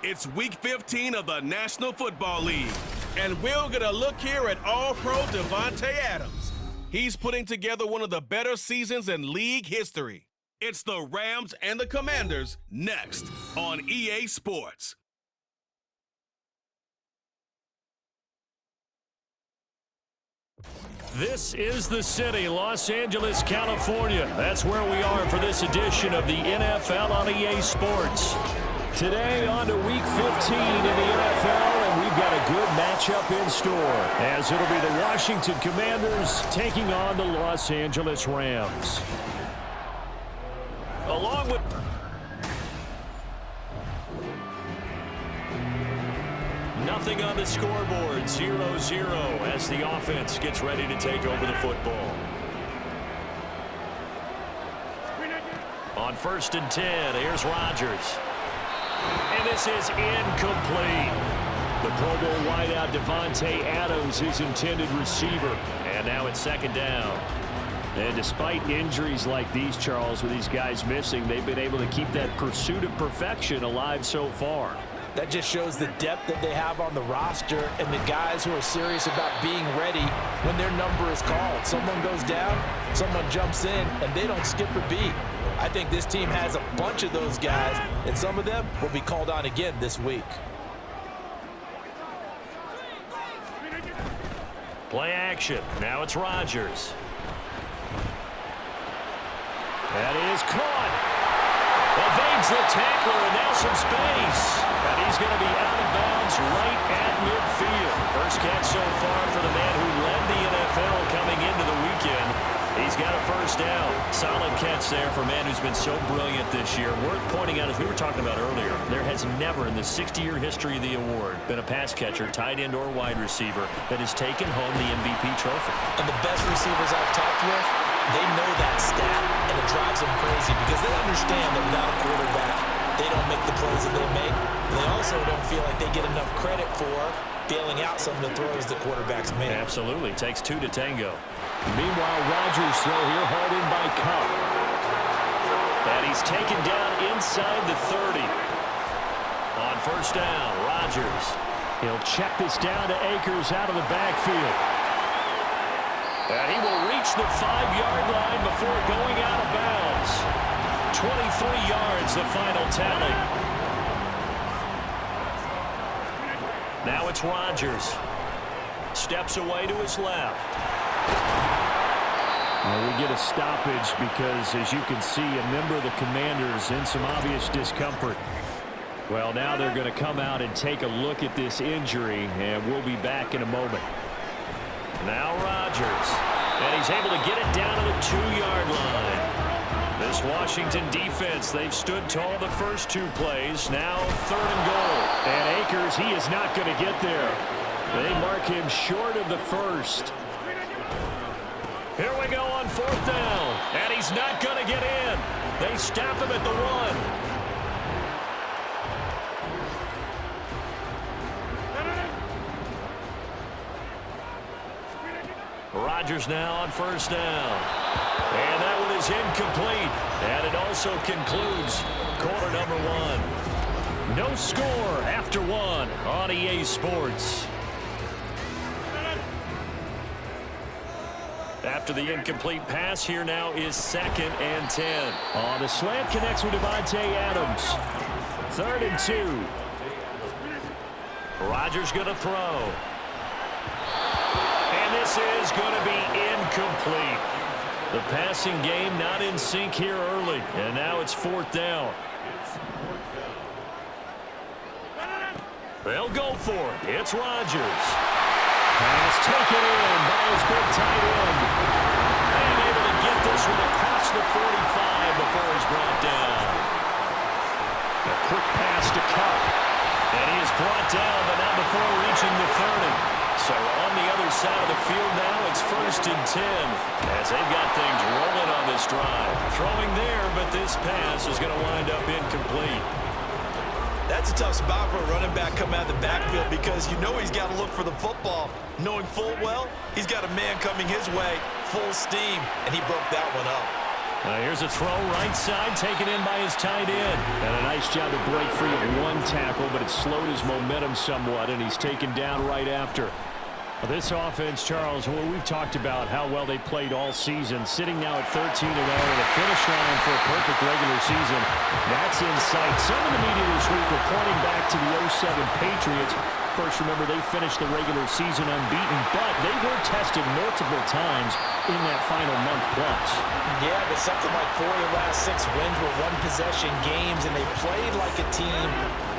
It's Week 15 of the National Football League, and we'll get a look here at All-Pro Davante Adams. He's putting together one of the better seasons in league history. It's the Rams and the Commanders next on EA Sports. This is the city, Los Angeles, California. That's where we are for this edition of the NFL on EA Sports. Today on to Week 15 in the NFL, and we've got a good matchup in store, as it'll be the Washington Commanders taking on the Los Angeles Rams. Along with nothing on the scoreboard, 0-0 as the offense gets ready to take over the football. On 1st and 10, here's Rodgers. And this is incomplete. The Pro Bowl wideout Davante Adams is intended receiver. And now it's 2nd down. And despite injuries like these, Charles, with these guys missing, they've been able to keep that pursuit of perfection alive so far. That just shows the depth that they have on the roster and the guys who are serious about being ready when their number is called. Someone goes down, someone jumps in, and they don't skip a beat. I think this team has a bunch of those guys, and some of them will be called on again this week. Play action. Now it's Rodgers. That is caught. Evades the tackler, and now some space. And he's going to be out of bounds right at midfield. First catch so far for the man who led the NFL coming into the weekend. He's got a first down. Solid catch there for a man who's been so brilliant this year. Worth pointing out, as we were talking about earlier, there has never in the 60-year history of the award been a pass catcher, tight end, or wide receiver that has taken home the MVP trophy. And the best receivers I've talked with, they know that stat, and it drives them crazy because they understand that without a quarterback, they don't make the plays that they make. They also don't feel like they get enough credit for bailing out some of the throws that quarterbacks make. Absolutely. Takes two to tango. Meanwhile, Rodgers throw here hauled in by Cup. And he's taken down inside the 30. On 1st down, Rodgers. He'll check this down to Akers out of the backfield. And he will reach the 5-yard line before going out of bounds. 23 yards, the final tally. Now it's Rodgers. Steps away to his left. Well, we get a stoppage because, as you can see, a member of the Commanders in some obvious discomfort. Well, now they're going to come out and take a look at this injury, and we'll be back in a moment. Now Rodgers, and he's able to get it down to the 2-yard line. This Washington defense, they've stood tall the first 2 plays. Now 3rd and goal. And Akers, he is not going to get there. They mark him short of the first. Here we go on 4th down. And he's not going to get in. They stop him at the 1. Rodgers now on 1st down. And that one is incomplete. And it also concludes quarter number 1. No score after 1 on EA Sports. After the incomplete pass, here now is 2nd and 10. On the slant connects with Davante Adams. 3rd and 2. Rodgers going to throw. And this is going to be incomplete. The passing game not in sync here early. And now it's 4th down. They'll go for it. It's Rodgers. Pass taken in by his big tight end. And able to get this one across the 45 before he's brought down. A quick pass to Cup. And he is brought down, but not before reaching the 30. So on the other side of the field now, it's 1st and 10 as they've got things rolling on this drive. Throwing there, but this pass is going to wind up incomplete. That's a tough spot for a running back coming out of the backfield because you know he's got to look for the football, knowing full well he's got a man coming his way full steam, and he broke that one up. Here's a throw right side, taken in by his tight end. And a nice job to break free of one tackle, but it slowed his momentum somewhat, and he's taken down right after. This offense, Charles, well, we've talked about how well they played all season, sitting now at 13-0 in the finish line for a perfect regular season. That's in sight. Some of the media this week were pointing back to the 07 Patriots. Of course, remember, they finished the regular season unbeaten, but they were tested multiple times in that final month plus. Yeah, but something like 4 of the last 6 wins were one-possession games, and they played like a team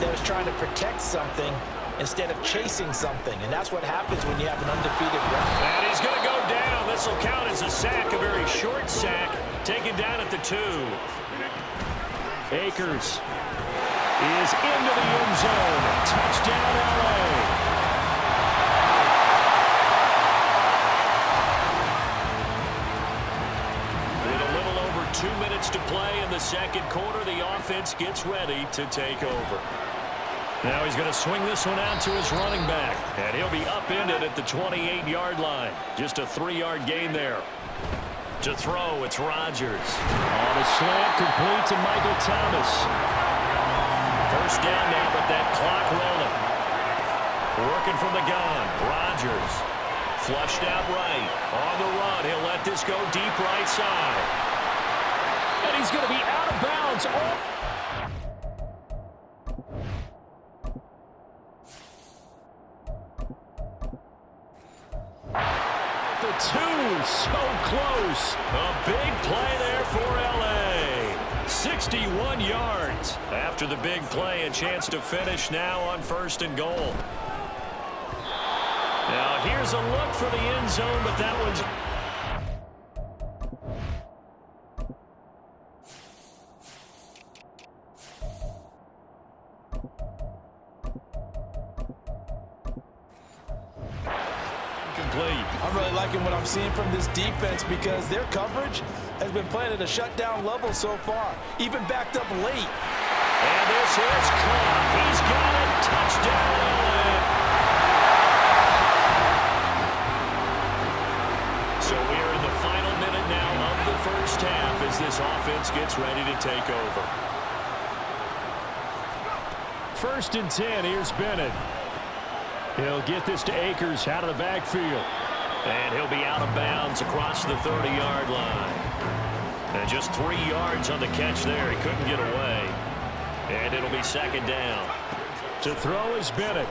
that was trying to protect something instead of chasing something, and that's what happens when you have an undefeated record. And he's going to go down. This will count as a sack, a very short sack, taken down at the 2. Akers is into the end zone. Touchdown, L.A. With a little over 2 minutes to play in the second quarter, the offense gets ready to take over. Now he's going to swing this one out to his running back, and he'll be upended at the 28-yard line. Just a 3-yard gain there. To throw, it's Rodgers. On a slant, complete to Michael Thomas. First down now, but that clock rolling. Working from the gun, Rodgers. Flushed out right. On the run, he'll let this go deep right side. And he's going to be out of bounds. The 2, so close. A big play there for L.A. 61 yards. After the big play, a chance to finish now on 1st and goal. Now here's a look for the end zone, but that one's... I'm really liking what I'm seeing from this defense because their coverage has been playing at a shutdown level so far, even backed up late. And this is caught. He's got it. Touchdown. So we're in the final minute now of the first half as this offense gets ready to take over. 1st and 10. Here's Bennett. He'll get this to Akers out of the backfield. And he'll be out of bounds across the 30-yard line. And just 3 yards on the catch there. He couldn't get away. And it'll be 2nd down. To throw is Bennett.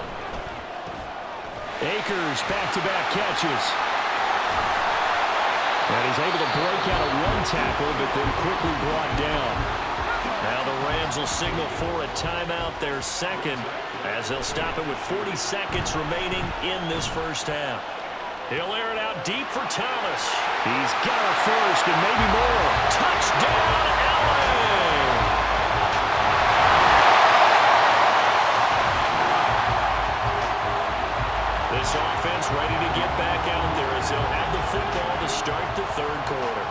Akers back-to-back catches. And he's able to break out of one tackle, but then quickly brought down. Now the Rams will signal for a timeout, their second, as they'll stop it with 40 seconds remaining in this first half. He'll air it out deep for Thomas. He's got a first and maybe more. Touchdown, L.A. This offense ready to get back out there as they'll have the football to start the 3rd quarter.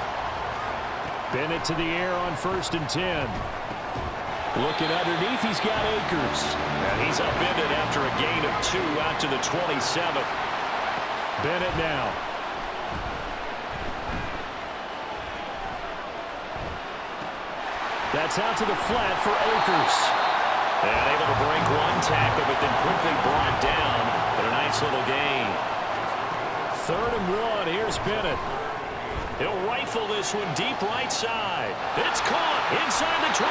Bennett to the air on 1st and 10. Looking underneath, he's got Akers. And he's upended after a gain of 2 out to the 27. Bennett now. That's out to the flat for Akers. And able to break one tackle, but then quickly brought down. But a nice little gain. 3rd and 1. Here's Bennett. He'll rifle this one deep right side. It's caught inside the 25.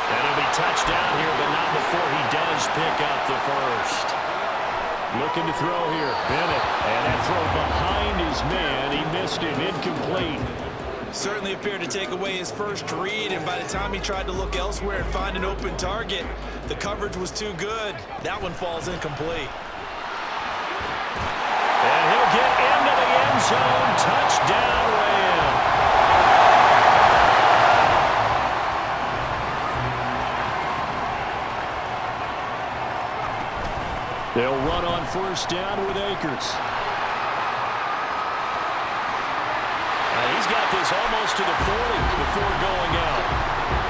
And it'll be touchdown here, but not before he does pick up the first. Looking to throw here, Bennett. And that throw behind his man. He missed him, incomplete. Certainly appeared to take away his first read, and by the time he tried to look elsewhere and find an open target, the coverage was too good. That one falls incomplete. And he'll get into the end zone. Touchdown, Rams. They'll run on 1st down with Akers. He's got this almost to the 40 before going out.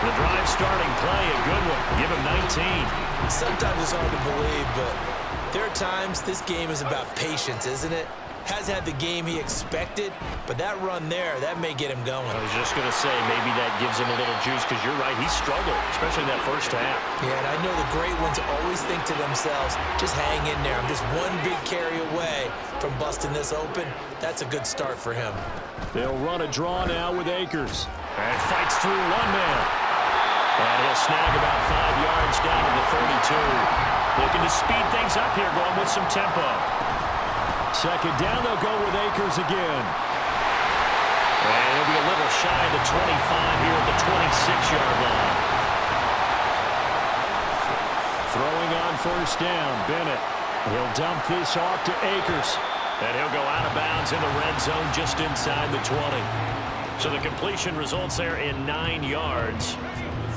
The drive starting play, a good one. Give him 19. Sometimes it's hard to believe, but there are times this game is about patience, isn't it? hasn't had the game he expected, but that run there, that may get him going. I was just going to say, maybe that gives him a little juice, because you're right, he struggled, especially in that first half. Yeah, and I know the great ones always think to themselves, just hang in there. I'm just one big carry away from busting this open. That's a good start for him. They'll run a draw now with Akers. And fights through one man. And he'll snag about 5 yards down to the 32. Looking to speed things up here, going with some tempo. Second down, they'll go with Akers again. And he'll be a little shy of the 25 here at the 26-yard line. Throwing on first down, Bennett. He'll dump this off to Akers. And he'll go out of bounds in the red zone just inside the 20. So the completion results there in 9 yards.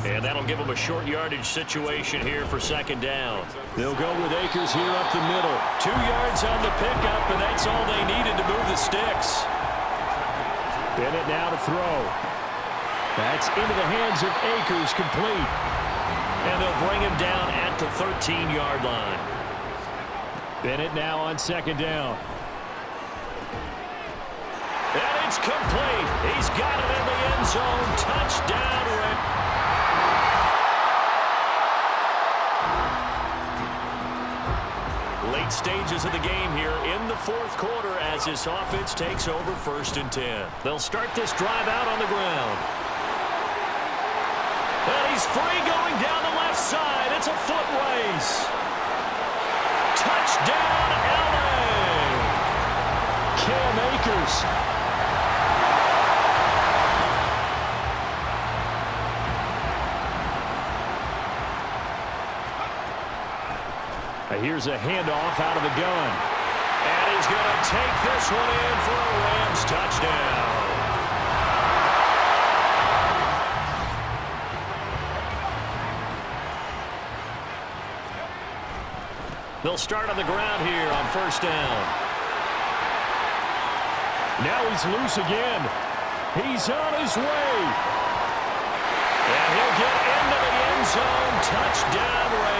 And that'll give them a short yardage situation here for second down. They'll go with Akers here up the middle. 2 yards on the pickup, and that's all they needed to move the sticks. Bennett now to throw. That's into the hands of Akers, complete. And they'll bring him down at the 13-yard line. Bennett now on second down. And it's complete. He's got it in the end zone. Touchdown, Rick. Late stages of the game here in the fourth quarter as this offense takes over 1st and 10. They'll start this drive out on the ground. And he's free going down the left side. It's a foot race. Touchdown, LA. Cam Akers. Here's a handoff out of the gun. And he's going to take this one in for a Rams touchdown. They'll start on the ground here on first down. Now he's loose again. He's on his way. And he'll get into the end zone. Touchdown, Rams.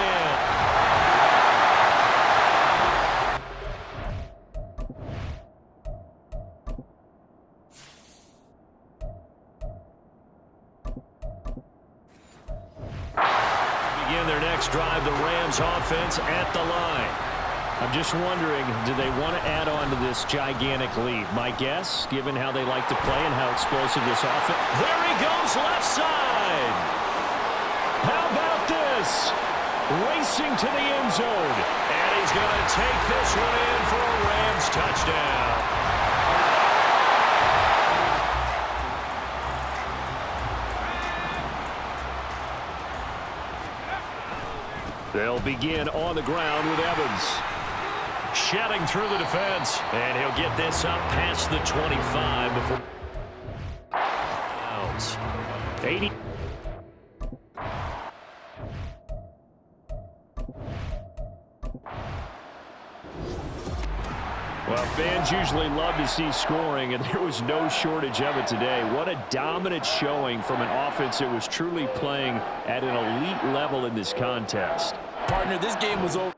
Drive the Rams offense at the line. I'm just wondering, do they want to add on to this gigantic lead? My guess, given how they like to play and how explosive this offense. There he goes, left side. How about this? Racing to the end zone. And he's going to take this one in for a Rams touchdown. They'll begin on the ground with Evans. Shedding through the defense. And he'll get this up past the 25 before. 80. Well, fans usually love to see scoring, and there was no shortage of it today. What a dominant showing from an offense that was truly playing at an elite level in this contest. Partner, this game was over.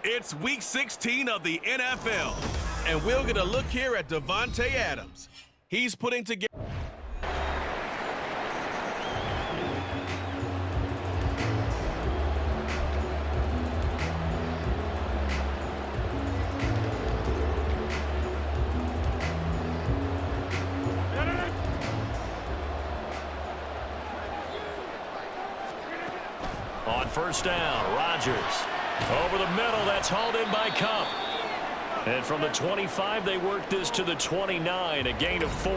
It's week 16 of the NFL, and we'll get a look here at Davante Adams. He's putting together. On first down, Rodgers. Over the middle, that's hauled in by Cup. And from the 25, they work this to the 29, a gain of 4.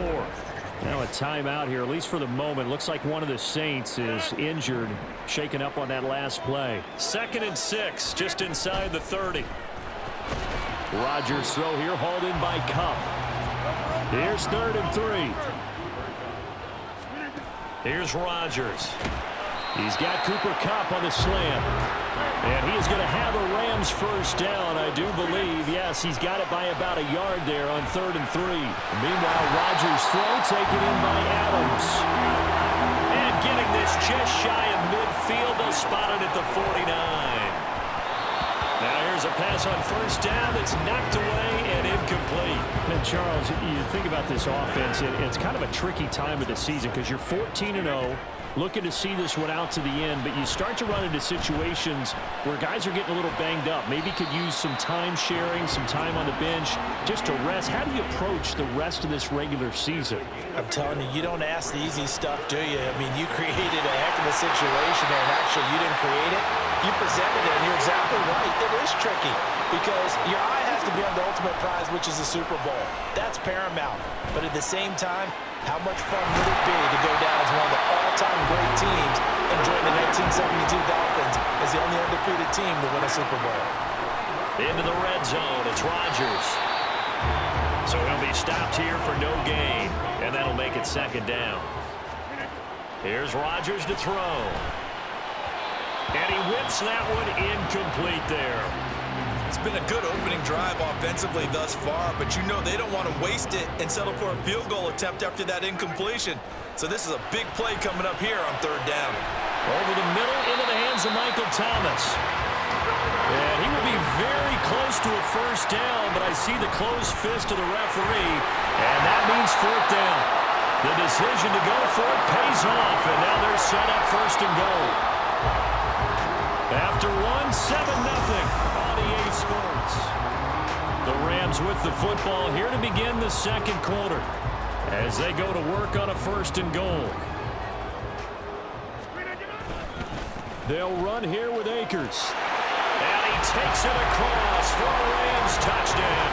Now a timeout here, at least for the moment. Looks like one of the Saints is injured, shaken up on that last play. 2nd and 6, just inside the 30. Rodgers throw here, hauled in by Cup. Here's 3rd and 3. Here's Rodgers. He's got Cooper Kupp on the slant. And he is going to have a Rams first down, I do believe. Yes, he's got it by about a yard there on 3rd and 3. Meanwhile, Rodgers' throw taken in by Adams. And getting this just shy of midfield. They'll spot it at the 49. Now here's a pass on first down that's knocked away and incomplete. And Charles, you think about this offense, it's kind of a tricky time of the season because you're 14-0. Looking to see this one out to the end, but you start to run into situations where guys are getting a little banged up. Maybe could use some time sharing, some time on the bench just to rest. How do you approach the rest of this regular season? I'm telling you, you don't ask the easy stuff, do you? I mean, you created a heck of a situation there, and actually you didn't create it. You presented it, and you're exactly right. It is tricky because your eye has to be on the ultimate prize, which is the Super Bowl. That's paramount. But at the same time, how much fun would it be to go down as one of the all-time great teams and join the 1972 Dolphins as the only undefeated team to win a Super Bowl? Into the red zone, it's Rodgers. So he'll be stopped here for no gain, and that'll make it 2nd down. Here's Rodgers to throw. And he whips that one incomplete there. It's been a good opening drive offensively thus far, but you know they don't want to waste it and settle for a field goal attempt after that incompletion. So this is a big play coming up here on 3rd down. Over the middle, into the hands of Michael Thomas. And he will be very close to a first down, but I see the closed fist of the referee, and that means 4th down. The decision to go for it pays off, and now they're set up 1st and goal. After one, 7-0. EA Sports. The Rams with the football here to begin the 2nd quarter as they go to work on a 1st and goal. They'll run here with Akers. And he takes it across for a Rams touchdown.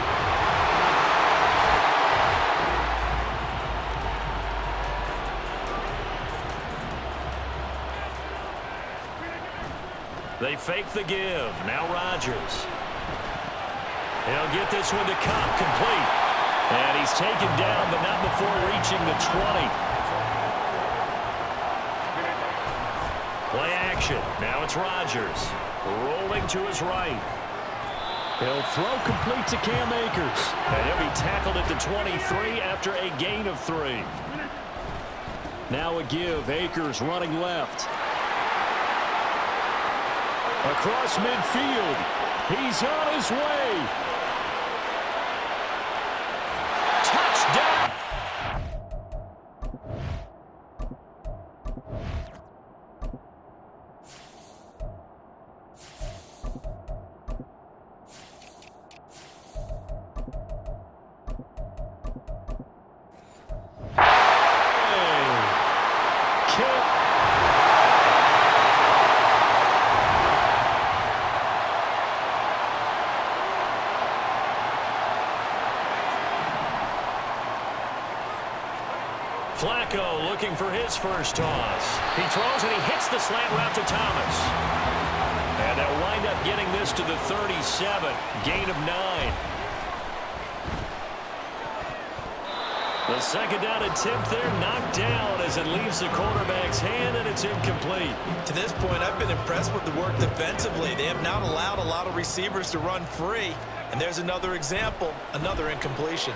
They fake the give. Now Rodgers. He'll get this one to Cup, complete. And he's taken down, but not before reaching the 20. Play action. Now it's Rodgers. Rolling to his right. He'll throw complete to Cam Akers. And he'll be tackled at the 23 after a gain of 3. Now a give. Akers running left. Across midfield. He's on his way. Touchdown. Flacco looking for his first toss. He throws and he hits the slant route to Thomas. And they'll wind up getting this to the 37, gain of 9. The second down attempt there knocked down as it leaves the quarterback's hand, and it's incomplete. To this point, I've been impressed with the work defensively. They have not allowed a lot of receivers to run free. And there's another example, another incompletion.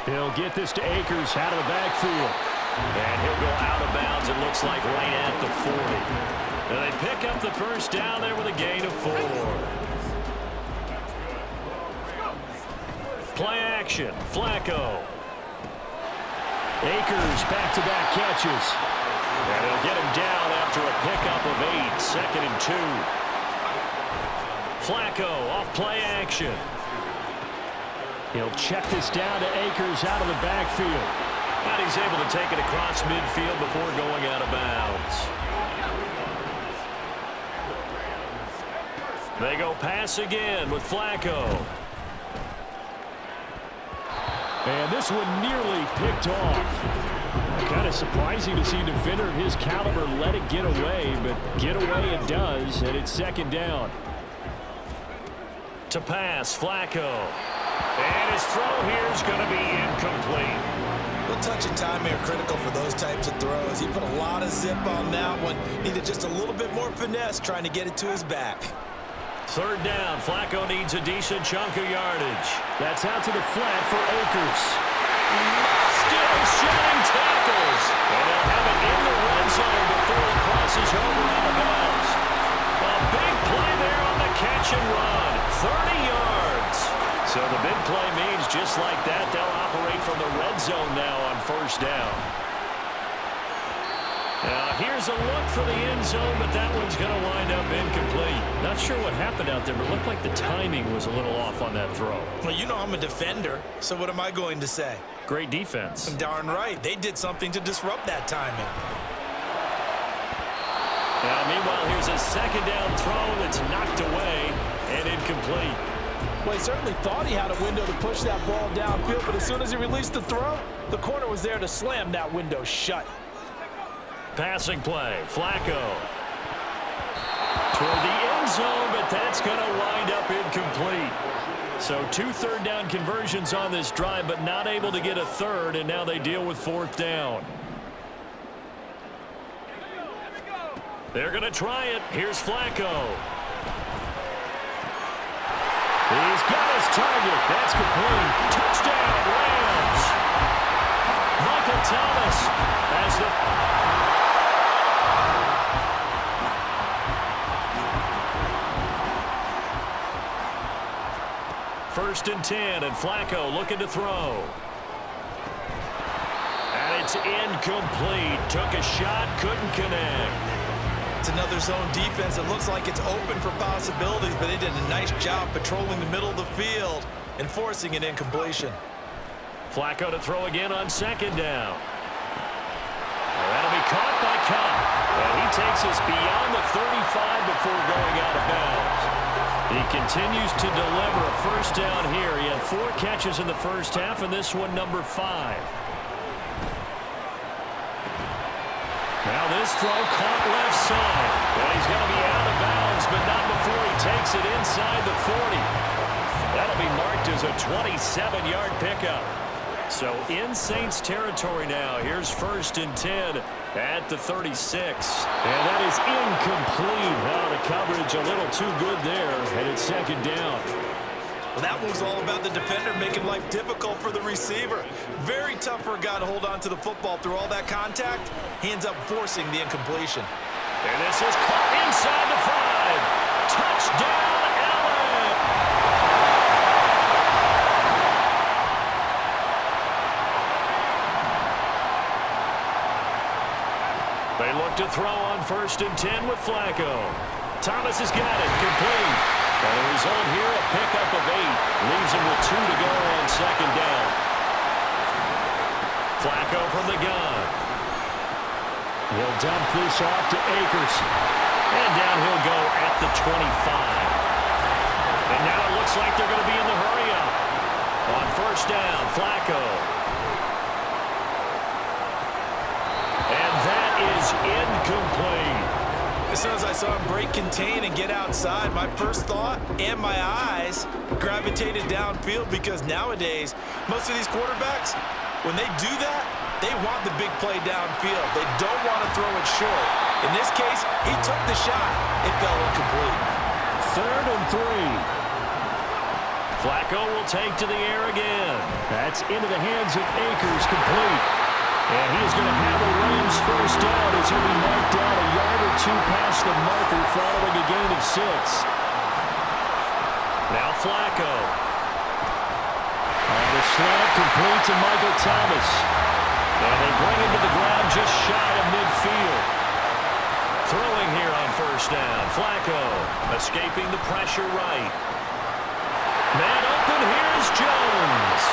He'll get this to Akers out of the backfield. And he'll go out of bounds, it looks like, right at the 40. And they pick up the first down there with a gain of 4. Play action, Flacco. Akers back-to-back catches. And he'll get him down after a pickup of 8, 2nd and 2. Flacco off play action. He'll check this down to Akers out of the backfield. And he's able to take it across midfield before going out of bounds. They go pass again with Flacco. And this one nearly picked off. Kind of surprising to see a defender of his caliber let it get away, but get away it does, and it's 2nd down. To pass, Flacco. And his throw here is going to be incomplete. Well, touch and time here critical for those types of throws. He put a lot of zip on that one. Needed just a little bit more finesse trying to get it to his back. 3rd down. Flacco needs a decent chunk of yardage. That's out to the flat for Akers. Still shedding tackles. And they'll have it in the red zone before he crosses over out of bounds. A big play there on the catch and run. 30 yards. So the big play means just like that, they'll operate from the red zone now on 1st down. Now, here's a look for the end zone, but that one's going to wind up incomplete. Not sure what happened out there, but it looked like the timing was a little off on that throw. Well, you know I'm a defender, so what am I going to say? Great defense. Darn right. They did something to disrupt that timing. Now, meanwhile, here's a 2nd down throw that's knocked away and incomplete. Well, he certainly thought he had a window to push that ball downfield, but as soon as he released the throw, the corner was there to slam that window shut. Passing play, Flacco. Toward the end zone, but that's going to wind up incomplete. So 2 3rd down conversions on this drive, but not able to get a 3rd, and now they deal with 4th down. They're going to try it. Here's Flacco. He's got his target. That's complete. Touchdown, Rams. Michael Thomas has the... 1st and 10, and Flacco looking to throw. And it's incomplete. Took a shot, couldn't connect. It's another zone defense. It looks like it's open for possibilities, but they did a nice job patrolling the middle of the field and forcing an incompletion. Flacco to throw again on 2nd down. That'll be caught by Cup. And he takes us beyond the 35 before going out of bounds. He continues to deliver a 1st down here. He had 4 catches in the 1st half, and this one number 5. Now this throw caught left side. And he's going to be out of bounds, but not before he takes it inside the 40. That'll be marked as a 27-yard pickup. So in Saints territory now. Here's 1st and 10 at the 36. And that is incomplete. Now the coverage a little too good there, and it's 2nd down. Well, that one was all about the defender making life difficult for the receiver. Very tough for a guy to hold on to the football through all that contact. He ends up forcing the incompletion. And this is caught inside the 5. Touchdown, Allen! They look to throw on 1st and 10 with Flacco. Thomas has got it, complete. And the result here, a pickup of 8. Leaves him with 2 to go on 2nd down. Flacco from the gun. He'll dump this off to Akers. And down he'll go at the 25. And now it looks like they're going to be in the hurry-up. On 1st down, Flacco. saw him break contain and get outside, my first thought and my eyes gravitated downfield, because nowadays, most of these quarterbacks, when they do that, they want the big play downfield. They don't want to throw it short. In this case, he took the shot. It fell incomplete. 3rd and 3. Flacco will take to the air again. That's into the hands of Akers, complete. And he is going to have a Rams first down as he'll be marked down a yard or two past the marker following a gain of 6. Now Flacco. On the slant, complete to Michael Thomas. And they bring him to the ground just shy of midfield. Throwing here on first down. Flacco escaping the pressure right. Man open, here's Jones.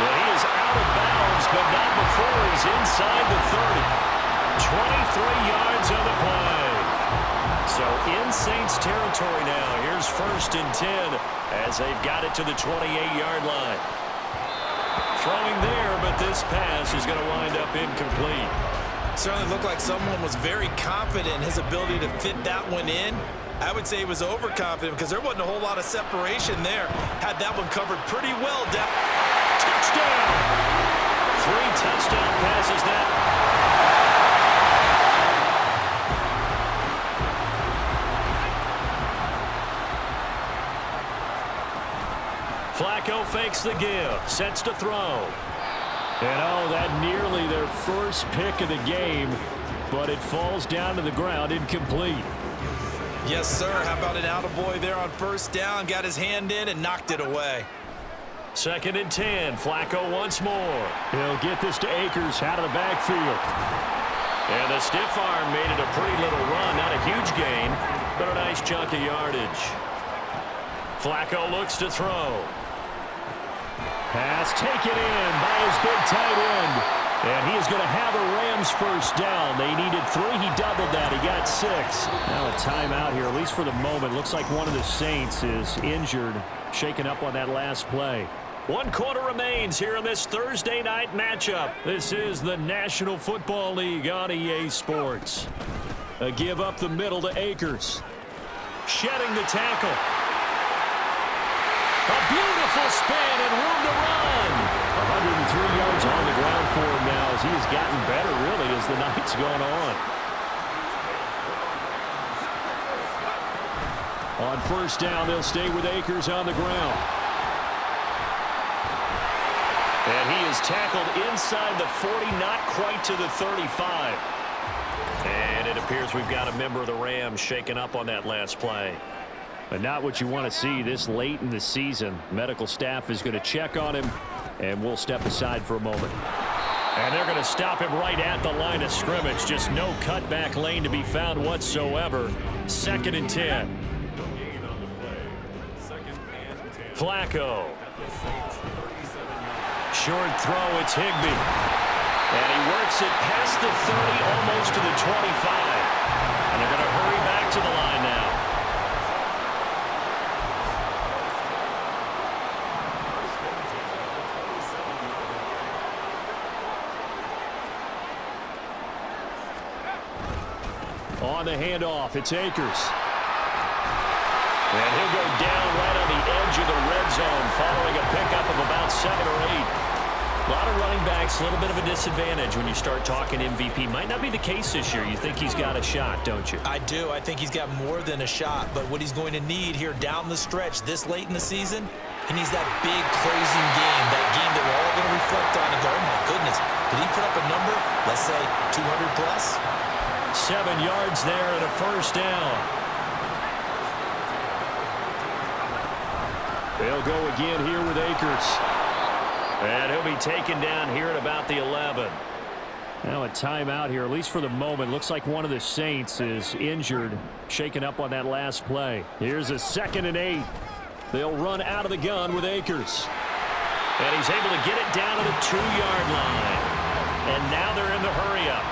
Well, he is out of bounds, but not before he's inside the 30. 23 yards on the play. So in Saints territory now. Here's 1st and 10 as they've got it to the 28-yard line. Throwing there, but this pass is going to wind up incomplete. Certainly looked like someone was very confident in his ability to fit that one in. I would say he was overconfident because there wasn't a whole lot of separation there. Had that one covered pretty well down. Touchdown! 3 touchdown passes now. Flacco fakes the give, sets to throw. And that nearly their first pick of the game, but it falls down to the ground incomplete. Yes, sir. How about an attaboy there on first down? Got his hand in and knocked it away. 2nd and 10. Flacco once more. He'll get this to Akers out of the backfield. And the stiff arm made it a pretty little run. Not a huge gain, but a nice chunk of yardage. Flacco looks to throw. Pass taken in by his big tight end. And he is going to have a Rams first down. They needed 3. He doubled that. He got 6. Now a timeout here, at least for the moment. Looks like one of the Saints is injured, shaken up on that last play. 1 quarter remains here in this Thursday night matchup. This is the National Football League on EA Sports. A give up the middle to Akers. Shedding the tackle. A beautiful spin and room to run. 103 yards on the ground for him now as he has gotten better, really, as the night's gone on. On first down, they'll stay with Akers on the ground. And he is tackled inside the 40, not quite to the 35. And it appears we've got a member of the Rams shaken up on that last play. But not what you want to see this late in the season. Medical staff is going to check on him, and we'll step aside for a moment. And they're going to stop him right at the line of scrimmage. Just no cutback lane to be found whatsoever. 2nd and 10. Flacco. Short throw, it's Higbee. And he works it past the 30, almost to the 25. And they're going to hurry back to the line now. On the handoff, it's Akers. And he'll go down right on the edge of the red zone following a pickup of about 7 or 8. A lot of running backs, a little bit of a disadvantage when you start talking MVP. Might not be the case this year. You think he's got a shot, don't you? I do. I think he's got more than a shot. But what he's going to need here down the stretch this late in the season, he needs that big closing game, that game that we're all going to reflect on and go, oh, my goodness, did he put up a number, let's say 200 plus? 7 yards there and a first down. They'll go again here with Akers. And he'll be taken down here at about the 11. Now a timeout here, at least for the moment. Looks like one of the Saints is injured, shaken up on that last play. Here's a 2nd and 8. They'll run out of the gun with Akers. And he's able to get it down to the 2-yard line. And now they're in the hurry-up.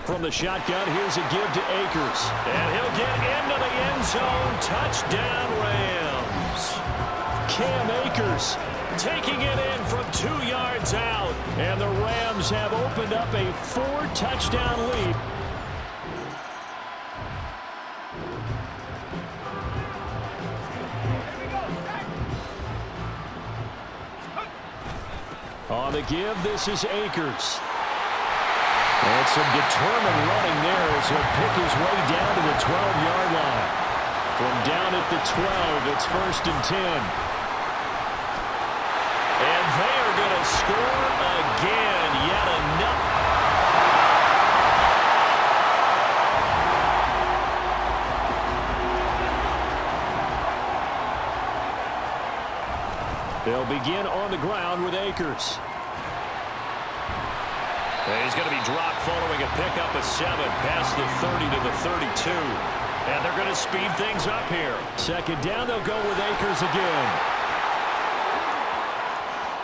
From the shotgun, here's a give to Akers. And he'll get into the end zone. Touchdown, Rams. Cam Akers Akers taking it in from 2 yards out. And the Rams have opened up a 4-touchdown lead. On the give, this is Akers. And some determined running there as he'll pick his way down to the 12-yard line. From down at the 12, it's 1st and 10. And they are going to score again. Yet another. They'll begin on the ground with Akers. And he's going to be dropped following a pickup of 7 past the 30 to the 32. And they're going to speed things up here. 2nd down, they'll go with Akers again.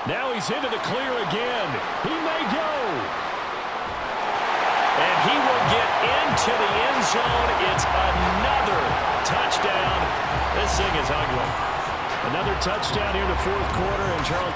Now he's into the clear again. He may go. And he will get into the end zone. It's another touchdown. This thing is ugly. Another touchdown here in the 4th quarter, and Charles.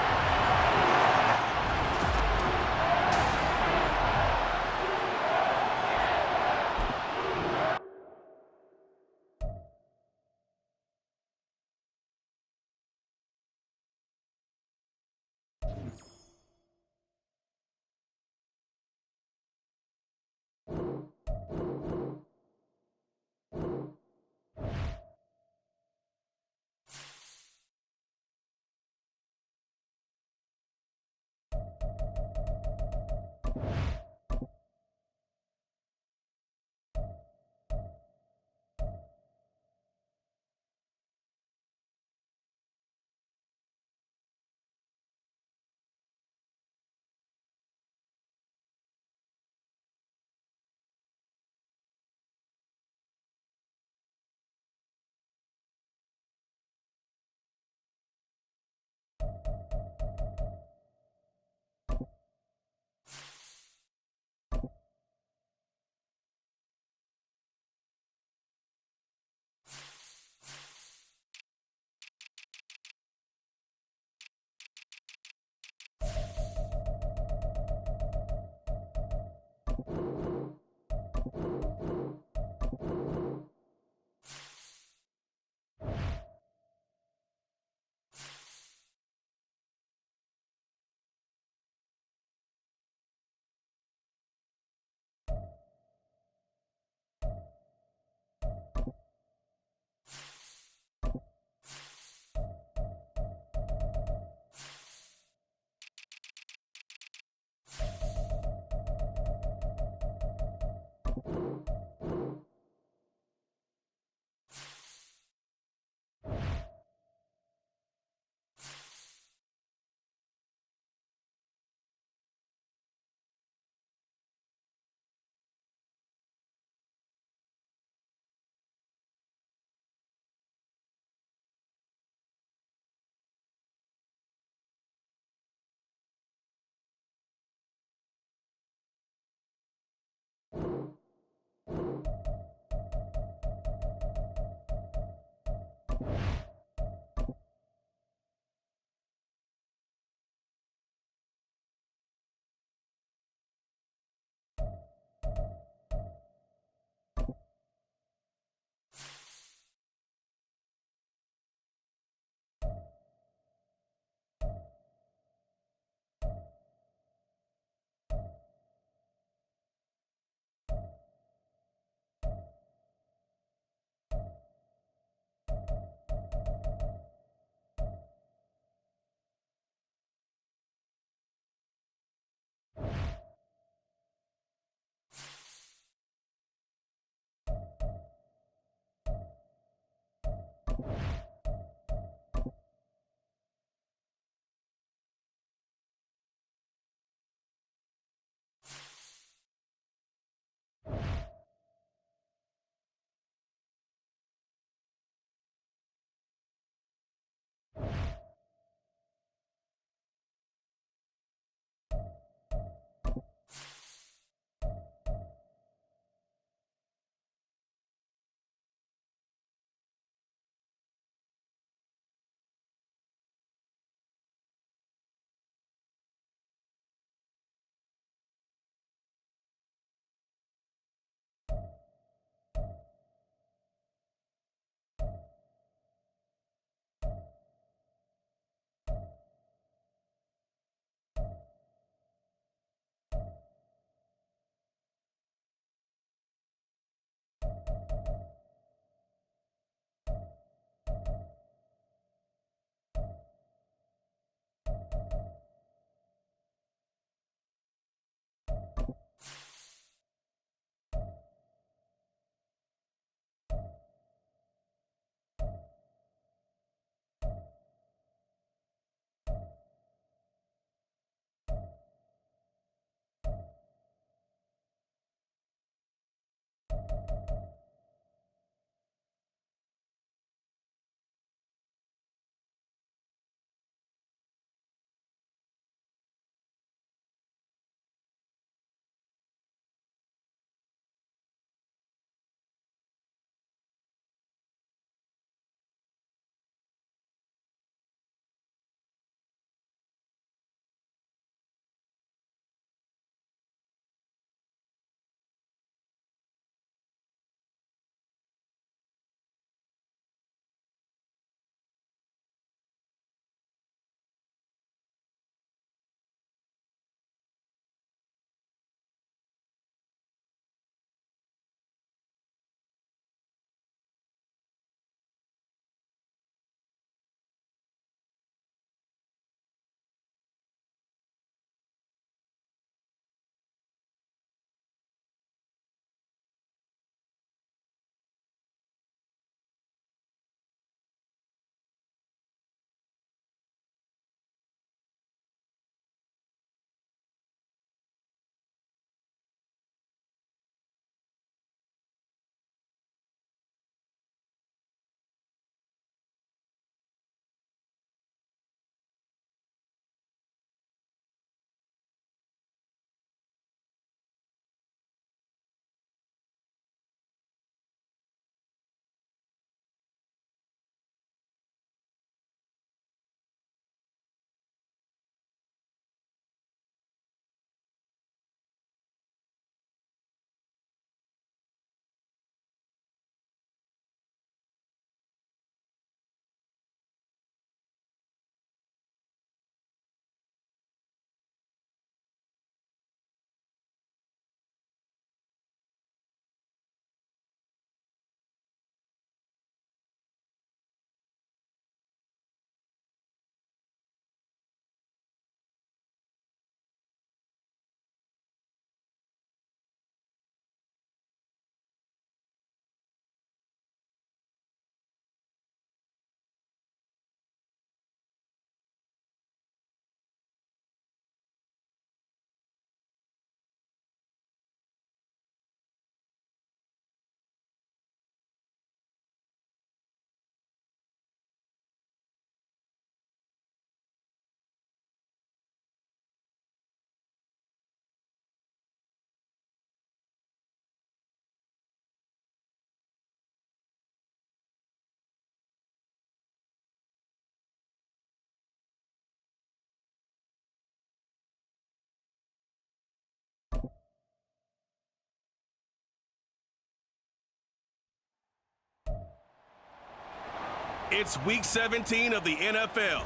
It's Week 17 of the NFL,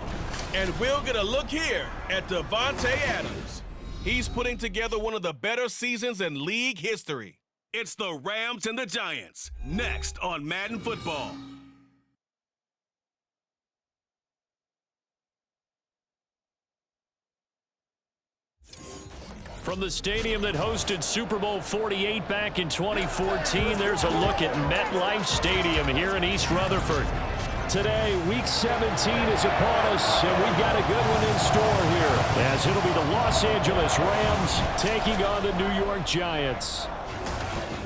and we'll get a look here at Davante Adams. He's putting together one of the better seasons in league history. It's the Rams and the Giants, next on Madden Football. From the stadium that hosted Super Bowl 48 back in 2014, there's a look at MetLife Stadium here in East Rutherford. Today, Week 17 is upon us, and we've got a good one in store here, as it'll be the Los Angeles Rams taking on the New York Giants.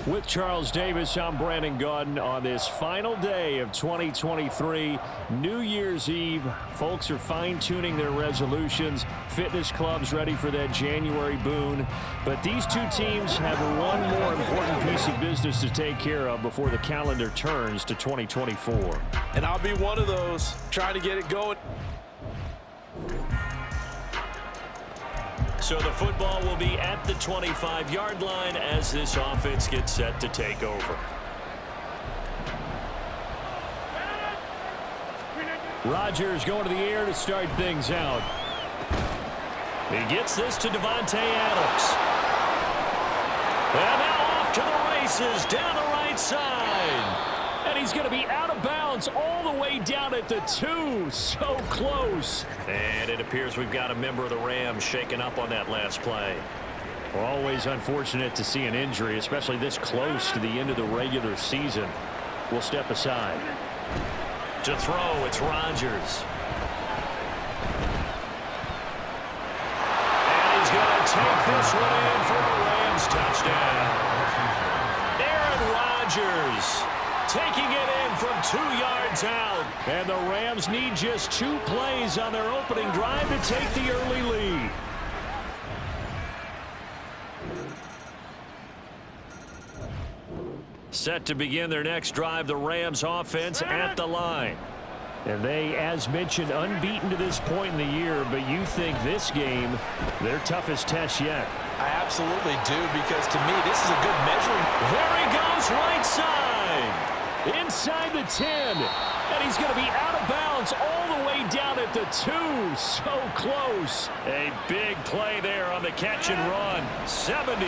With Charles Davis, I'm Brandon Gaudin on this final day of 2023, New Year's Eve. Folks are fine-tuning their resolutions. Fitness clubs ready for that January boon. But these two teams have one more important piece of business to take care of before the calendar turns to 2024. And I'll be one of those, trying to get it going. So the football will be at the 25-yard line as this offense gets set to take over. Rodgers going to the air to start things out. He gets this to Davante Adams. And now off to the races down the right side. And he's going to be out of bounds all the way down at the 2. So close. And it appears we've got a member of the Rams shaken up on that last play. Always unfortunate to see an injury, especially this close to the end of the regular season. We'll step aside. To throw, it's Rodgers. And he's going to take this one in for a Rams touchdown. Aaron Rodgers Rodgers taking it in from 2 yards out. And the Rams need just 2 plays on their opening drive to take the early lead. Set to begin their next drive, the Rams offense at the line. And they, as mentioned, unbeaten to this point in the year, but you think this game, their toughest test yet. I absolutely do, because to me, this is a good measuring. There he goes, right side. Inside the 10. And he's going to be out of bounds all the way down at the 2. So close. A big play there on the catch and run. 73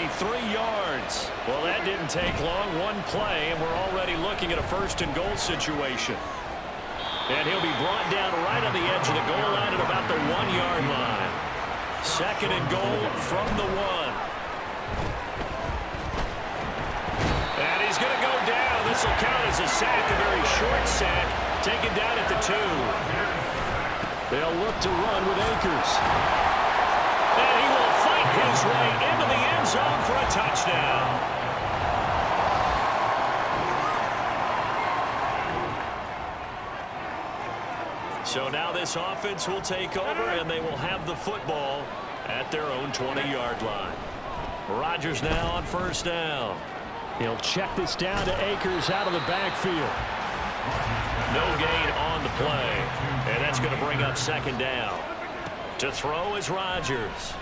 yards. Well, that didn't take long. One play, and we're already looking at a 1st and goal situation. And he'll be brought down right on the edge of the goal line at about the 1-yard line. 2nd and goal from the 1. And he's going to go down. This will count as a sack, a very short sack, taken down at the 2. They'll look to run with Akers. And he will fight his way into the end zone for a touchdown. So now this offense will take over, and they will have the football at their own 20-yard line. Rodgers now on 1st down. He'll check this down to Akers out of the backfield. No gain on the play, and that's going to bring up 2nd down. To throw is Rodgers.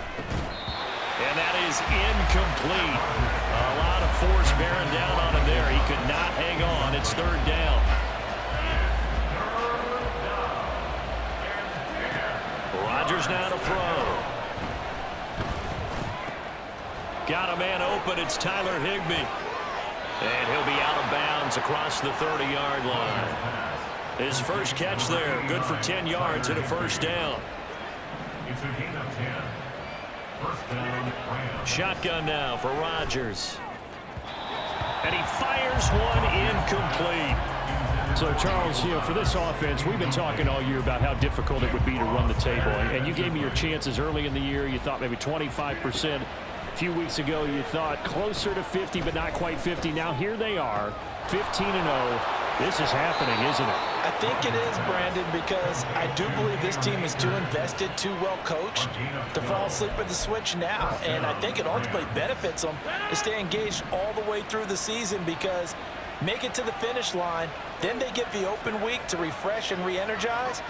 And that is incomplete. A lot of force bearing down on him there. He could not hang on. It's 3rd down. Rodgers now to throw. Got a man open. It's Tyler Higbee. And he'll be out of bounds across the 30-yard line. His first catch there, good for 10 yards and a 1st down. Shotgun now for Rodgers. And he fires one incomplete. So, Charles, you know, for this offense, we've been talking all year about how difficult it would be to run the table. And you gave me your chances early in the year. You thought maybe 25%. A few weeks ago, you thought closer to 50, but not quite 50. Now, here they are, 15-0. This is happening, isn't it? I think it is, Brandon, because I do believe this team is too invested, too well coached to fall asleep with the switch now. And I think it ultimately benefits them to stay engaged all the way through the season, because make it to the finish line, then they get the open week to refresh and re-energize.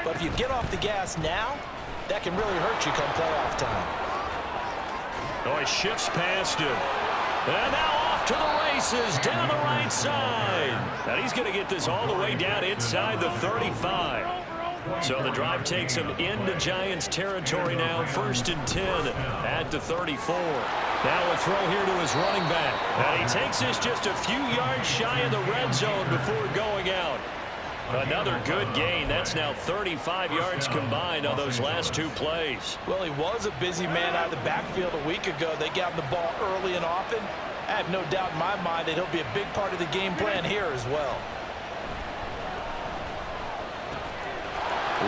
But if you get off the gas now, that can really hurt you come playoff time. Oh, he shifts past him. And now off to the races, down the right side. And he's going to get this all the way down inside the 35. So the drive takes him into Giants territory now, 1st and 10 at the 34. Now a throw here to his running back. And he takes this just a few yards shy of the red zone before going out. Another good gain. That's now 35 yards combined on those last 2 plays. Well, he was a busy man out of the backfield a week ago. They got him the ball early and often. I have no doubt in my mind that he'll be a big part of the game plan here as well.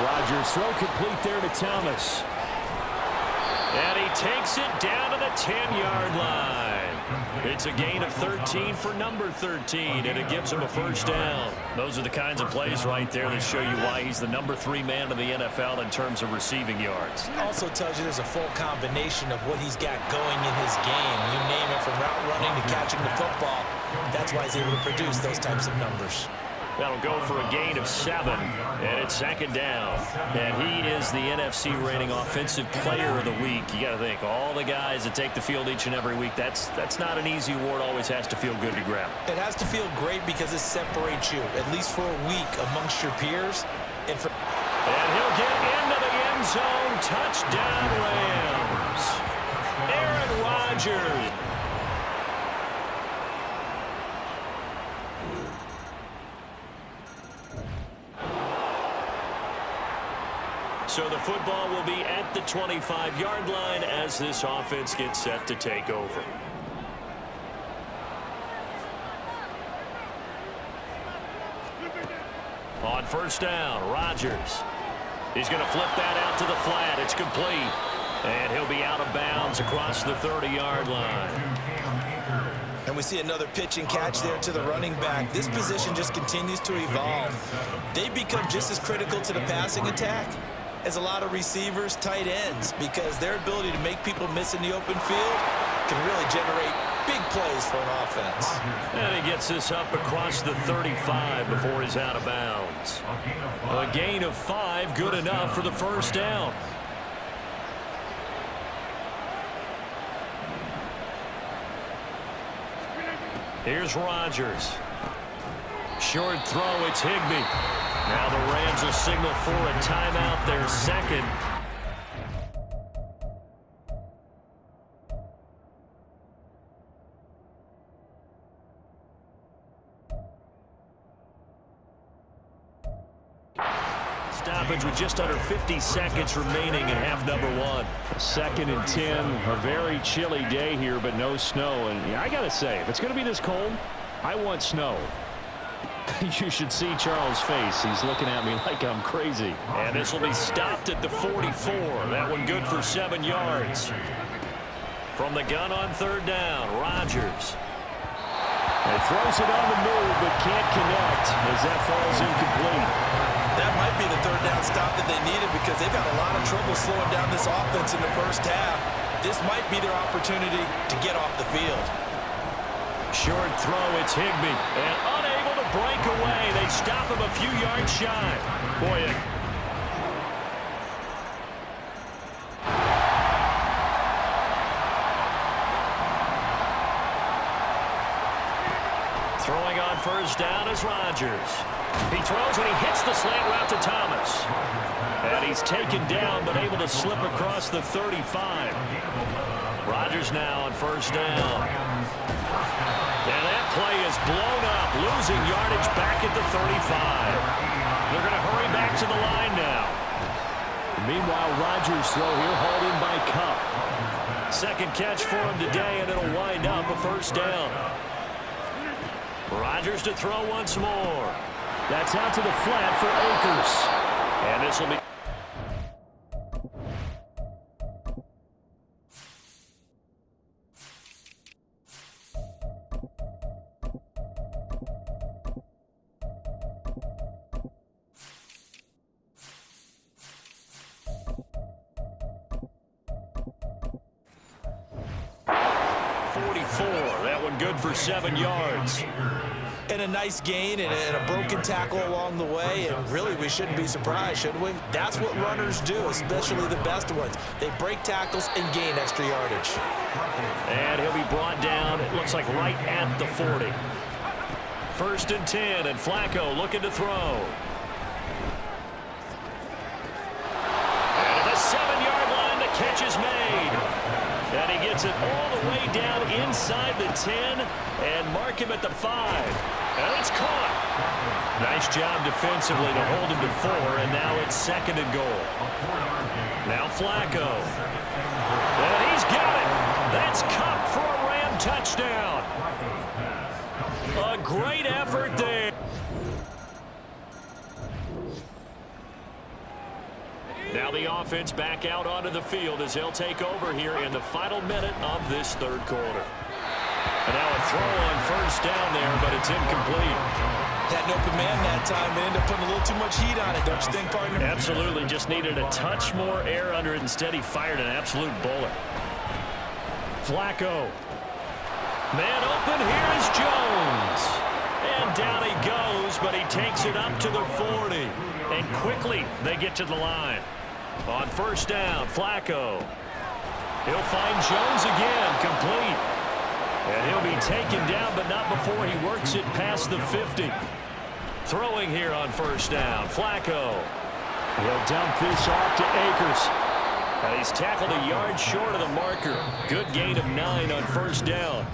Rodgers throw complete there to Thomas. And he takes it down to the 10-yard line. It's a gain of 13 for number 13, and it gives him a 1st down. Those are the kinds of plays right there that show you why he's the number 3 man in the NFL in terms of receiving yards. Also tells you there's a full combination of what he's got going in his game. You name it, from route running to catching the football. That's why he's able to produce those types of numbers. That'll go for a gain of 7, and it's 2nd down. And he is the NFC rating offensive player of the week. You got to think, all the guys that take the field each and every week, that's not an easy award. Always has to feel good to grab. It has to feel great because it separates you, at least for a week, amongst your peers. And he'll get into the end zone. Touchdown, Rams. Aaron Rodgers. So the football will be at the 25-yard line as this offense gets set to take over. On 1st down, Rodgers. He's going to flip that out to the flat. It's complete. And he'll be out of bounds across the 30-yard line. And we see another pitch and catch there to the running back. This position just continues to evolve. They become just as critical to the passing attack as a lot of receivers, tight ends, because their ability to make people miss in the open field can really generate big plays for an offense. And he gets this up across the 35 before he's out of bounds. A gain of 5, good enough for the first down. Here's Rodgers. Short throw, it's Higbee. Now the Rams will signal for a timeout, their second. Stoppage with just under 50 seconds remaining in half number 1. 2nd and 10, a very chilly day here, but no snow. And I got to say, if it's going to be this cold, I want snow. You should see Charles' face. He's looking at me like I'm crazy. And this will be stopped at the 44. That one good for 7 yards. From the gun on 3rd down, Rodgers. He throws it on the move, but can't connect as that falls incomplete. That might be the 3rd down stop that they needed because they've had a lot of trouble slowing down this offense in the first half. This might be their opportunity to get off the field. Short throw, it's Higbee. And unable to break away. They stop him a few yards shy. Boy, throwing on 1st down is Rodgers. He throws and he hits the slant route to Thomas. And he's taken down but able to slip across the 35. Rodgers now on 1st down. And that play is blown up, losing yardage back at the 35. They're going to hurry back to the line now. Meanwhile, Rodgers' throw here hauled in by Cup. 2nd catch for him today, and it'll wind up a 1st down. Rodgers to throw once more. That's out to the flat for Akers. And this will be... That one good for 7 yards. And a nice gain and a broken tackle along the way. And really, we shouldn't be surprised, should we? That's what runners do, especially the best ones. They break tackles and gain extra yardage. And he'll be brought down, it looks like right at the 40. 1st and 10, and Flacco looking to throw. And at the 7-yard line, the catch is made. And he gets it all the way down inside the 10 and mark him at the 5. And it's caught. Nice job defensively to hold him to 4, and now it's 2nd and goal. Now Flacco. And he's got it. That's Cup for a Ram touchdown. A great effort there. Now the offense back out onto the field as they'll take over here in the final minute of this 3rd quarter. And now a throw on 1st down there, but it's incomplete. Had an open man that time. They ended up putting a little too much heat on it, don't you think, partner? Absolutely. Just needed a touch more air under it. Instead, he fired an absolute bullet. Flacco. Man open. Here is Jones. And down he goes, but he takes it up to the 40. And quickly, they get to the line. On 1st down, Flacco. He'll find Jones again, complete. And he'll be taken down, but not before he works it past the 50. Throwing here on 1st down, Flacco. He'll dump this off to Akers. And he's tackled a yard short of the marker. Good gain of 9 on 1st down.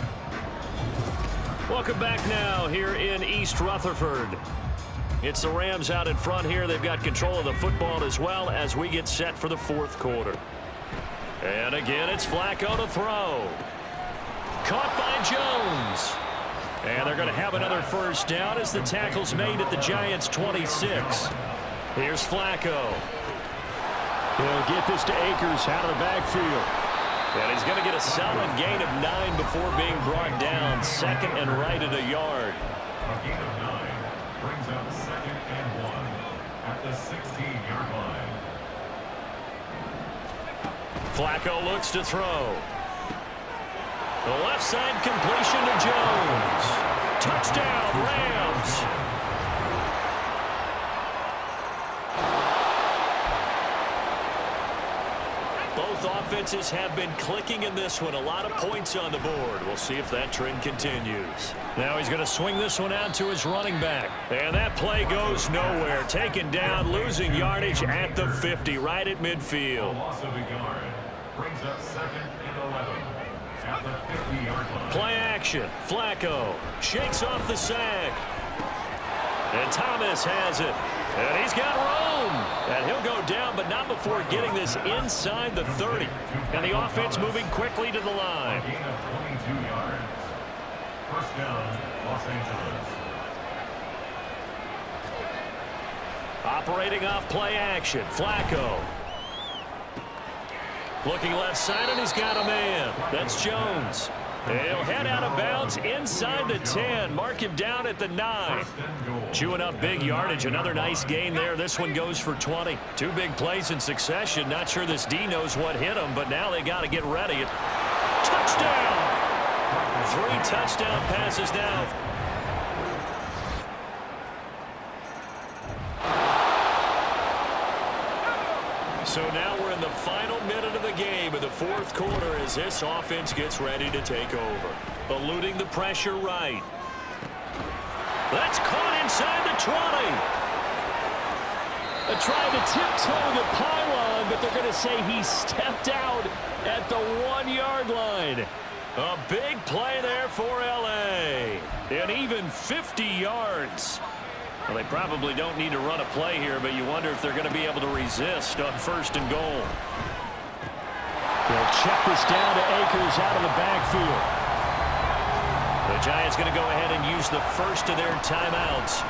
Welcome back now here in East Rutherford. It's the Rams out in front here. They've got control of the football as well as we get set for the 4th quarter. And again, it's Flacco to throw. Caught by Jones. And they're going to have another 1st down as the tackle's made at the Giants' 26. Here's Flacco. He'll get this to Akers out of the backfield. And he's going to get a solid gain of 9 before being brought down. Second and right at a yard. A gain of 9 brings up second and 1 at the 16-yard line. Flacco looks to throw. The left side completion to Jones. Touchdown, Rams. Both offenses have been clicking in this one. A lot of points on the board. We'll see if that trend continues. Now he's going to swing this one out to his running back. And that play goes nowhere. Taken down, losing yardage at the 50, right at midfield. A loss of a yard brings up second and 11 at the 50-yard line. Play action. Flacco shakes off the sack. And Thomas has it. And he's got room. And he'll go down, but not before getting this inside the 30. And the offense moving quickly to the line. A gain of 22 yards. First down, Los Angeles. Operating off play action. Flacco. Looking left side, and he's got a man. That's Jones. He'll head out of bounds inside the 10. Mark him down at the 9. Chewing up big yardage. Another nice gain there. This one goes for 20. 2 big plays in succession. Not sure this D knows what hit him, but now they got to get ready. Touchdown! 3 touchdown passes now. So now we're in the final minute of the game in the fourth quarter as this offense gets ready to take over. Eluding the pressure right. That's caught inside the 20. They're trying to tiptoe the pylon, but they're going to say he stepped out at the 1-yard line. A big play there for L.A. And even 50 yards. Well, they probably don't need to run a play here, but you wonder if they're going to be able to resist on first and goal. They'll check this down to Akers out of the backfield. The Giants going to go ahead and use the first of their timeouts.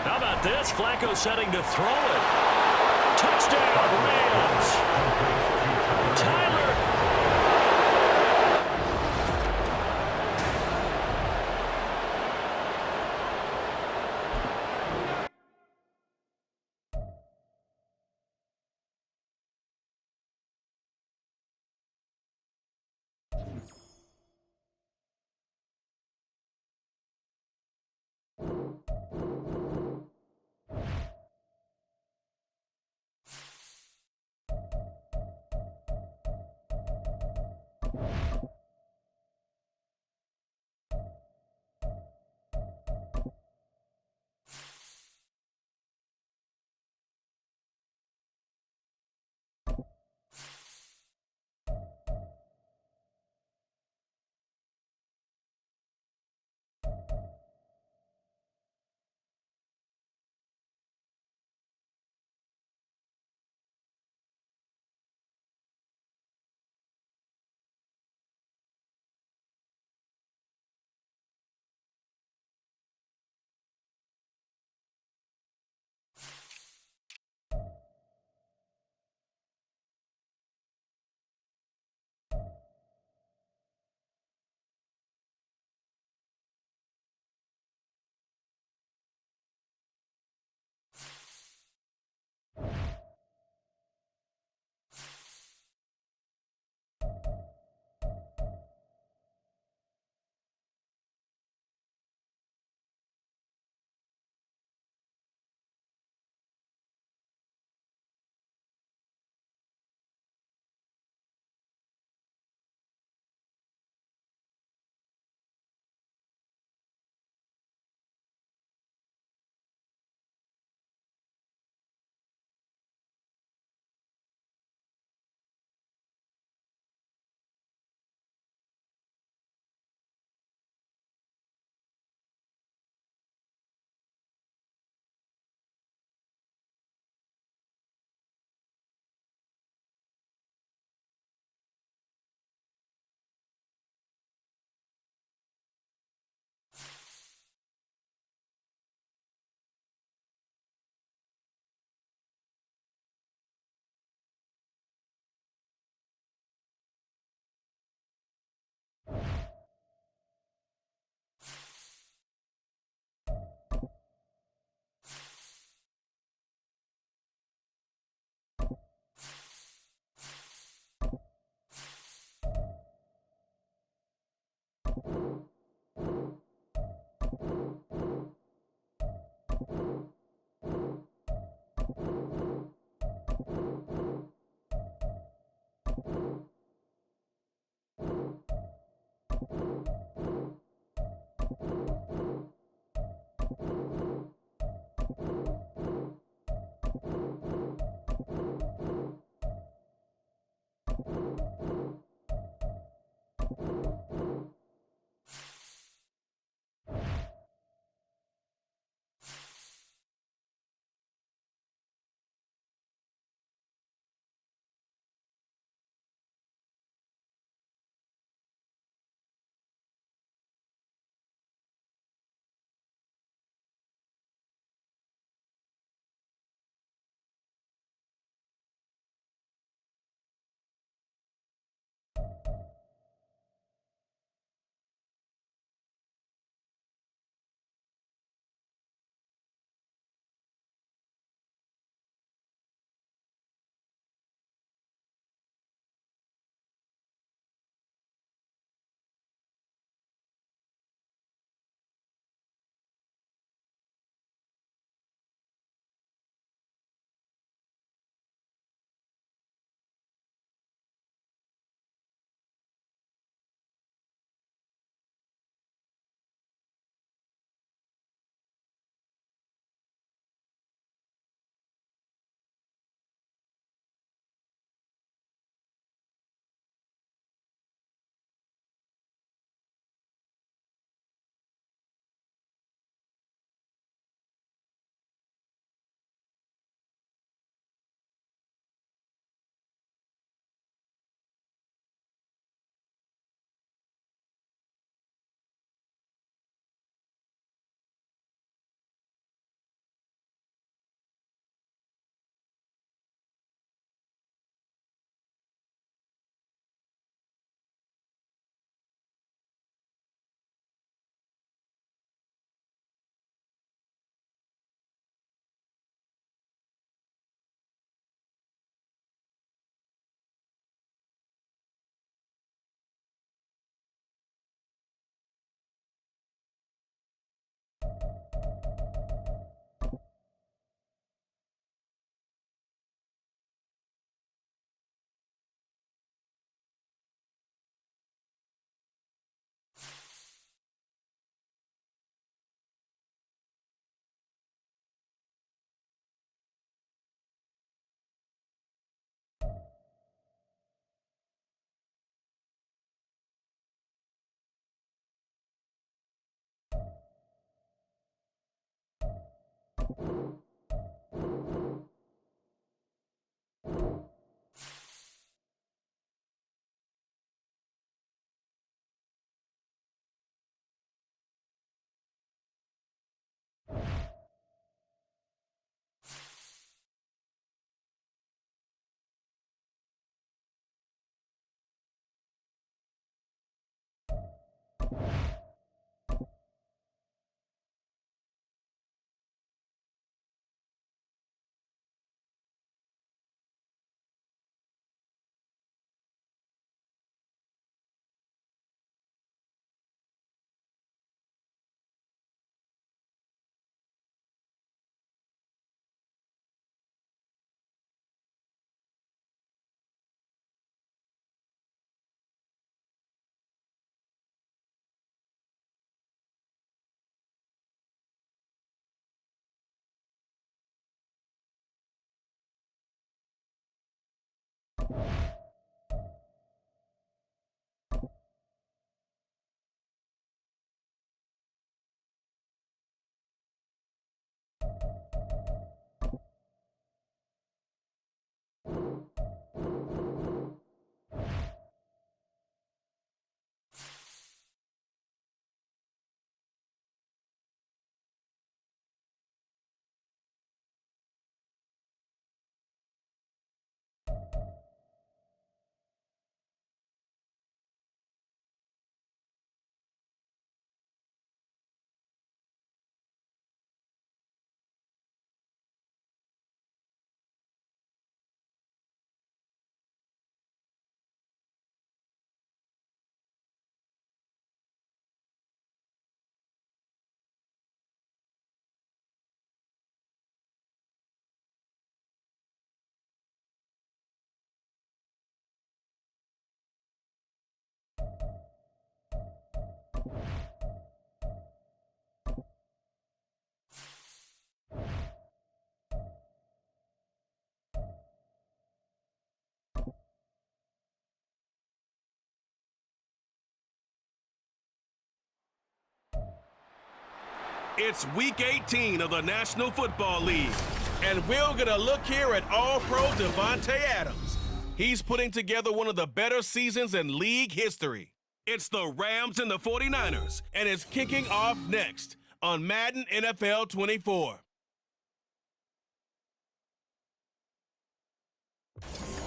How about this? Flacco setting to throw it. Touchdown, Rams. Tyler. It's Week 18 of the National Football League, and we'll get a look here at All-Pro Davante Adams. He's putting together one of the better seasons in league history. It's the Rams and the 49ers, and it's kicking off next on Madden NFL 24.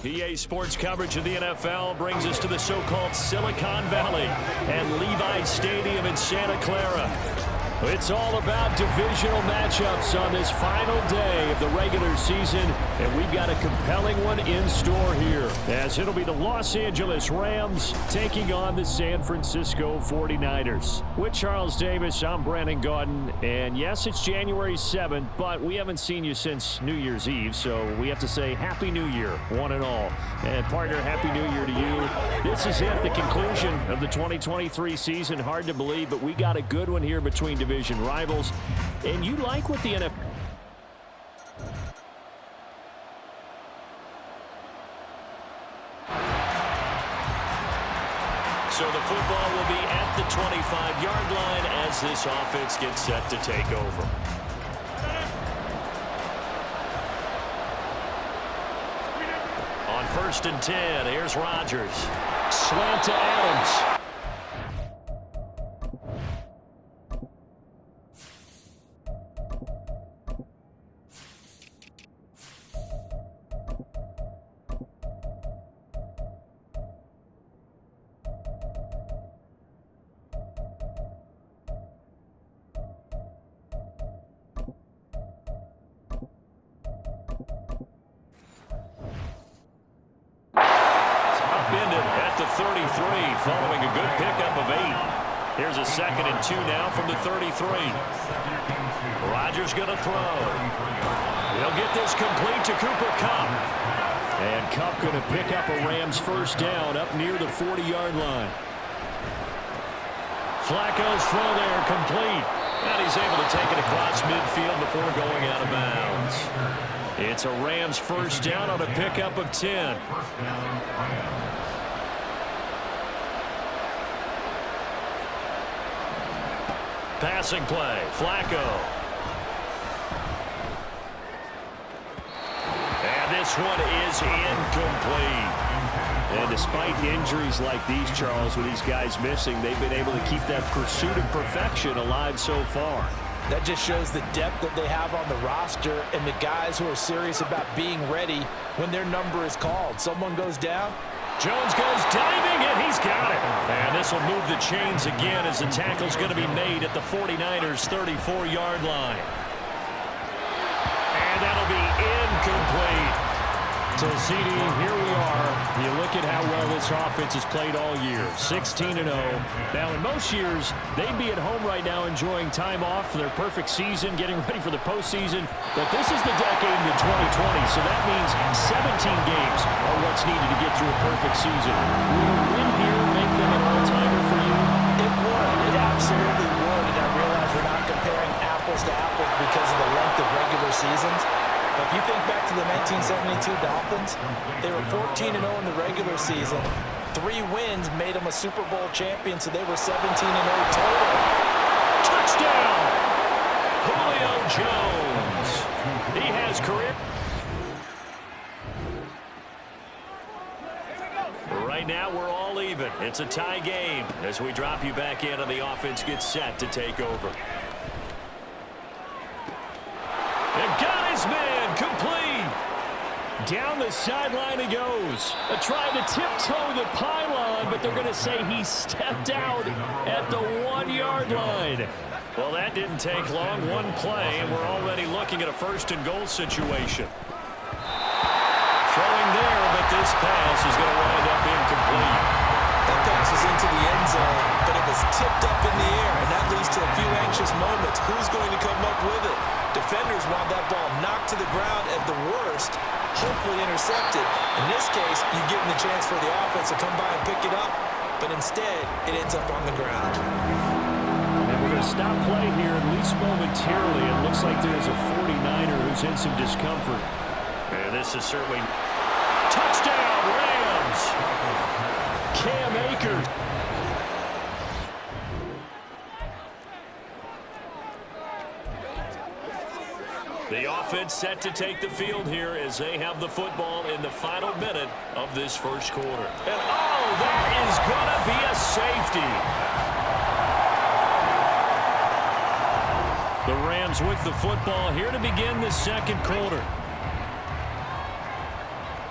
EA Sports coverage of the NFL brings us to the so-called Silicon Valley and Levi Stadium in Santa Clara. It's all about divisional matchups on this final day of the regular season, and we've got a compelling one in store here, as it'll be the Los Angeles Rams taking on the San Francisco 49ers. With Charles Davis, I'm Brandon Gaudin, and yes, it's January 7th, but we haven't seen you since New Year's Eve, so we have to say Happy New Year, one and all. And partner, Happy New Year to you. This is it, the conclusion of the 2023 season. Hard to believe, but we got a good one here between division rivals, and you like what the NFL... So the football will be at the 25-yard line as this offense gets set to take over. On 1st and 10, here's Rodgers. Slant to Adams. Following a good pickup of 8. Here's a 2nd and 2 now from the 33. Rodgers going to throw. He'll get this complete to Cooper Kupp. And Kupp going to pick up a Rams first down up near the 40-yard line. Flacco's throw there complete. And he's able to take it across midfield before going out of bounds. It's a Rams first down on a pickup of 10. Passing play, Flacco. And this one is incomplete. And despite injuries like these, Charles, with these guys missing, they've been able to keep that pursuit of perfection alive so far. That just shows the depth that they have on the roster and the guys who are serious about being ready when their number is called. Someone goes down. Jones goes diving, and he's got it. And this will move the chains again as the tackle's going to be made at the 49ers' 34-yard line. And that'll be incomplete. So, CD, here we are. You look at how well this offense has played all year, 16-0. Now, in most years, they'd be at home right now enjoying time off for their perfect season, getting ready for the postseason. But this is the decade into 2020, so that means 17 games are what's needed to get through a perfect season. Will a win here make them an all-timer for you? It would. It absolutely would. And I realize we're not comparing apples to apples because of the length of regular seasons. But if you think back to the 1972 Dolphins, they were 14-0 in the regular season. 3 wins made them a Super Bowl champion, so they were 17-0 total. Touchdown! Julio Jones. He has career. Right now, we're all even. It's a tie game as we drop you back in and the offense gets set to take over. And got his man complete. Down the sideline he goes. Trying to tiptoe the pylon, but they're going to say he stepped out at the 1-yard line. Well, that didn't take long. One play, and we're already looking at a 1st and goal situation. Throwing there, but this pass is going to wind up incomplete. That pass was into the end zone, but it was tipped up in the air, and that leads to a few anxious moments. Who's going to come up with it? Defenders want that ball knocked to the ground at the worst, hopefully intercepted. In this case, you give them the chance for the offense to come by and pick it up, but instead, it ends up on the ground. And we're going to stop play here, at least momentarily. It looks like there's a 49er who's in some discomfort. And this is certainly... Touchdown, Rams! Cam Akers. The offense set to take the field here as they have the football in the final minute of this first quarter. And, oh, that is going to be a safety. The Rams with the football here to begin the second quarter.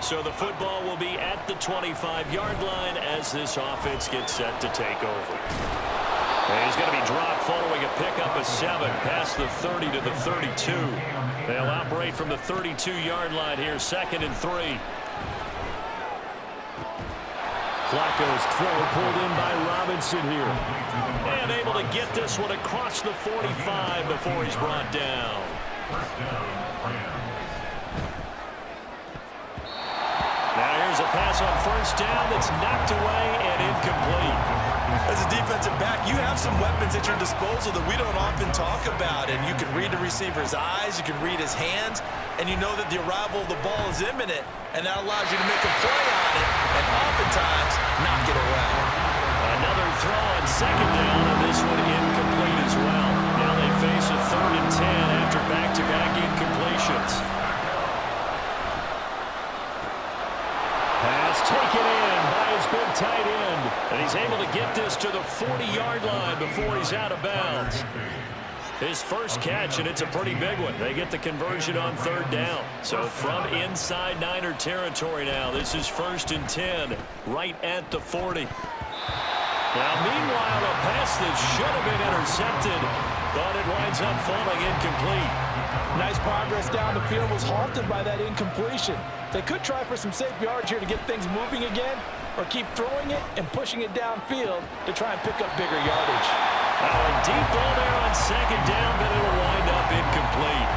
So the football will be at the 25-yard line as this offense gets set to take over. And he's going to be dropped following a pickup of 7 past the 30 to the 32. They'll operate from the 32-yard line here, 2nd and 3. Flacco's throw pulled in by Robinson here. And able to get this one across the 45 before he's brought down. Now here's a pass on first down that's knocked away and incomplete. As a defensive back, you have some weapons at your disposal that we don't often talk about. And you can read the receiver's eyes, you can read his hands, and you know that the arrival of the ball is imminent, and that allows you to make a play on it and oftentimes knock it away. Another throw on second down, and this one incomplete as well. Now they face a 3rd and 10 after back-to-back incompletions. Pass taken in by his big tight end. And he's able to get this to the 40-yard line before he's out of bounds. His first catch, and it's a pretty big one. They get the conversion on 3rd down. So from inside Niner territory now, this is 1st and 10, right at the 40. Now, meanwhile, a pass that should have been intercepted, but it winds up falling incomplete. Nice progress down the field, was halted by that incompletion. They could try for some safe yards here to get things moving again, or keep throwing it and pushing it downfield to try and pick up bigger yardage. Now a deep ball there on 2nd down, but it'll wind up incomplete.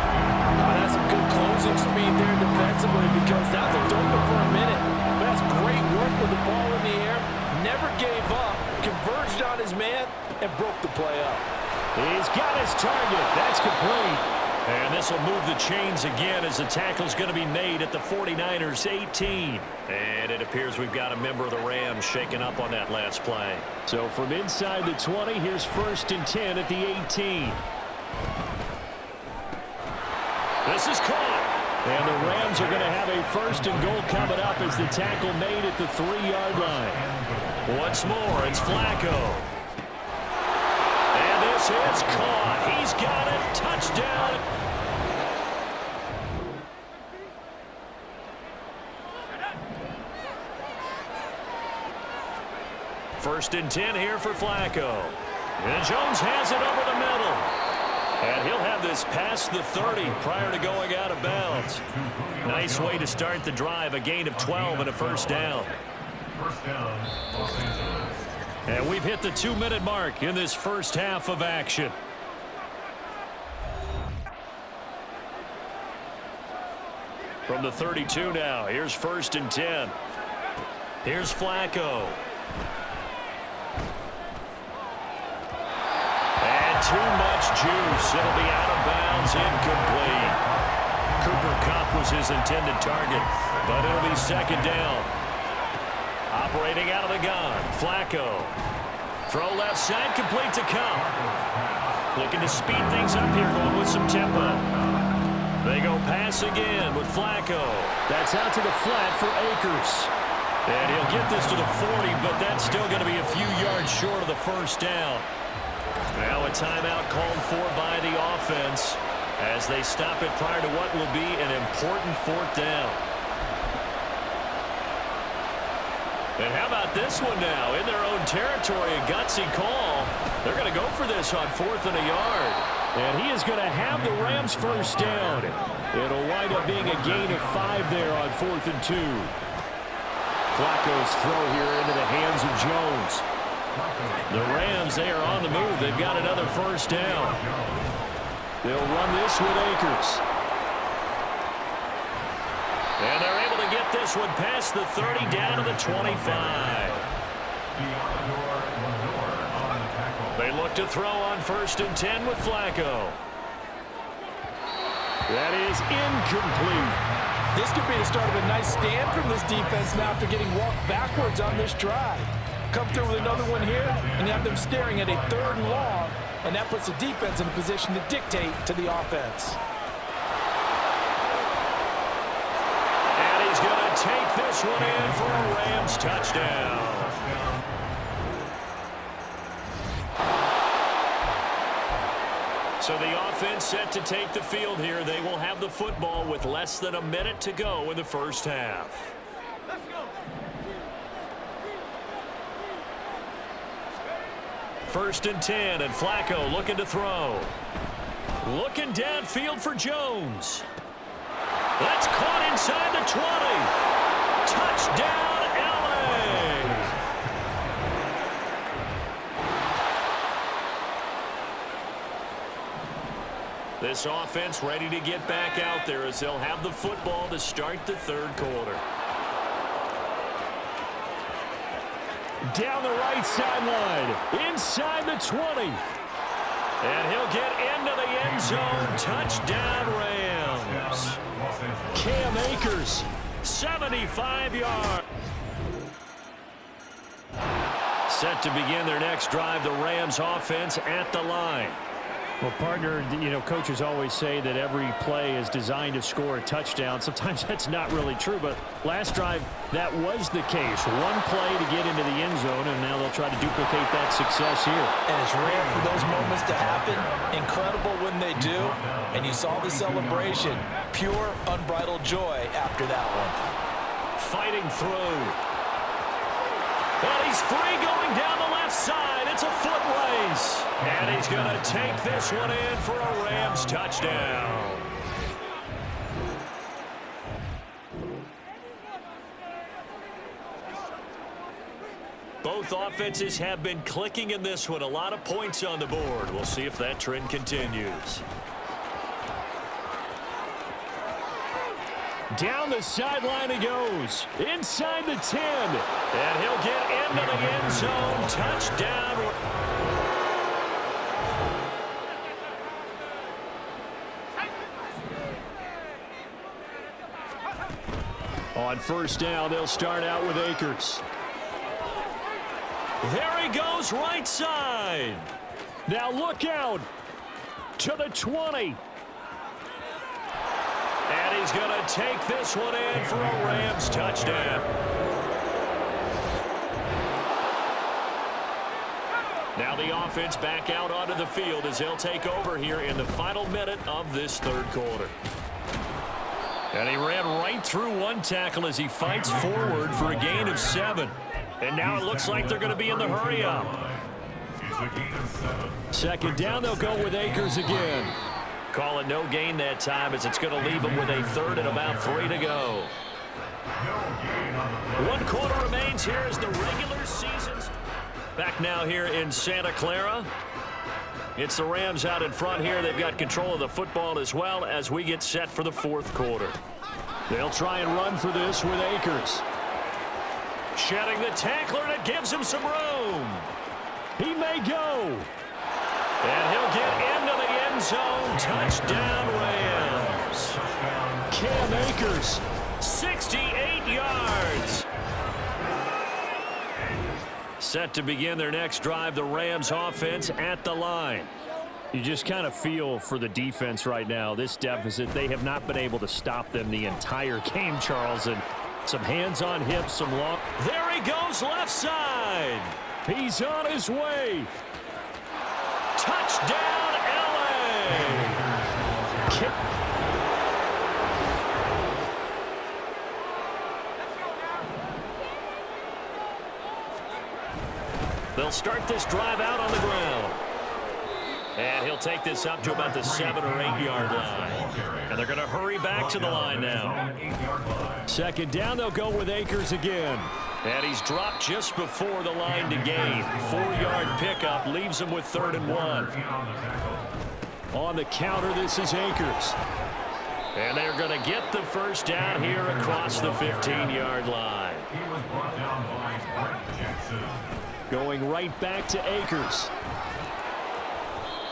That's some good closing speed there defensively, because that looked open for a minute. But that's great work with the ball in the air. Never gave up, converged on his man, and broke the play up. He's got his target. That's complete. And this will move the chains again as the tackle's going to be made at the 49ers 18. And it appears we've got a member of the Rams shaken up on that last play. So from inside the 20, here's 1st and 10 at the 18. This is caught. And the Rams are going to have a 1st and goal coming up as the tackle made at the 3-yard line. Once more, it's Flacco. And this is caught. He's got it. Touchdown. First and 10 here for Flacco. And Jones has it over the middle. And he'll have this past the 30 prior to going out of bounds. Nice way to start the drive. A gain of 12 and a 1st down. First down, Los Angeles. And we've hit the 2-minute mark in this first half of action. From the 32 now, here's 1st and 10. Here's Flacco. And too much juice. It'll be out of bounds, incomplete. Cooper Kupp was his intended target, but it'll be 2nd down. Operating out of the gun, Flacco. Throw left side, complete to Kupp. Looking to speed things up here, going with some tempo. They go pass again with Flacco. That's out to the flat for Akers. And he'll get this to the 40, but that's still going to be a few yards short of the 1st down. Now a timeout called for by the offense as they stop it prior to what will be an important 4th down. And how about this one now? In their own territory, a gutsy call. They're going to go for this on 4th and a yard. And he is going to have the Rams 1st down. It'll wind up being a gain of 5 there on 4th and 2. Flacco's throw here into the hands of Jones. The Rams, they are on the move. They've got another 1st down. They'll run this with Akers. And they're able to get this one past the 30 down to the 25. They look to throw on 1st and 10 with Flacco. That is incomplete. This could be the start of a nice stand from this defense now after getting walked backwards on this drive. Come through with another one here, and you have them staring at a 3rd and long, and that puts the defense in a position to dictate to the offense. this one in for a Rams touchdown. So the offense set to take the field here. They will have the football with less than a minute to go in the first half. First and 10, and Flacco looking to throw. Looking downfield for Jones. That's caught inside the 20. Touchdown, LA. This offense ready to get back out there as they'll have the football to start the third quarter. Down the right sideline, inside the 20. And he'll get into the end zone. Touchdown, Rams. Cam Akers, 75 yards. Set to begin their next drive, the Rams offense at the line. Well, partner, you know, coaches always say that every play is designed to score a touchdown. Sometimes that's not really true, but last drive, that was the case. One play to get into the end zone, and now they'll try to duplicate that success here. And it's rare for those moments to happen. Incredible when they do. And you saw the celebration. Pure, unbridled joy after that one. Fighting through. And he's free going down the left side. It's a foot race. And he's going to take this one in for a Rams touchdown. Both offenses have been clicking in this one. A lot of points on the board. We'll see if that trend continues. Down the sideline he goes. Inside the 10. And he'll get into the end zone. Touchdown. On first down, they'll start out with Akers. There he goes, right side. Now look out to the 20. And he's going to take this one in for a Rams touchdown. Now the offense back out onto the field as they'll take over here in the final minute of this third quarter. And he ran right through one tackle as he fights forward for a gain of 7. And now it looks like they're going to be in the hurry up. Second down, they'll go with Akers again. Call it no gain that time as it's going to leave them with a third and about 3 to go. 1 quarter remains here as the regular season's back now here in Santa Clara. It's the Rams out in front here. They've got control of the football as well as we get set for the fourth quarter. They'll try and run for this with Akers. Shedding the tackler, and it gives him some room. He may go. And he'll get into the end zone. Touchdown, Rams. Cam Akers, 68 yards. Set to begin their next drive, the Rams offense at the line. You just kind of feel for the defense right now. This deficit, they have not been able to stop them the entire game, Charles. And some hands on hips, some long. There he goes, left side. He's on his way. Touchdown, LA. They'll start this drive out on the ground. And he'll take this up to about the 7 or 8 yard line. And they're going to hurry back to the line now. Second down, they'll go with Akers again. And he's dropped just before the line to gain. 4-yard pickup leaves him with 3rd and 1. On the counter, this is Akers. And they're going to get the first down here across the 15-yard line. Going right back to Akers.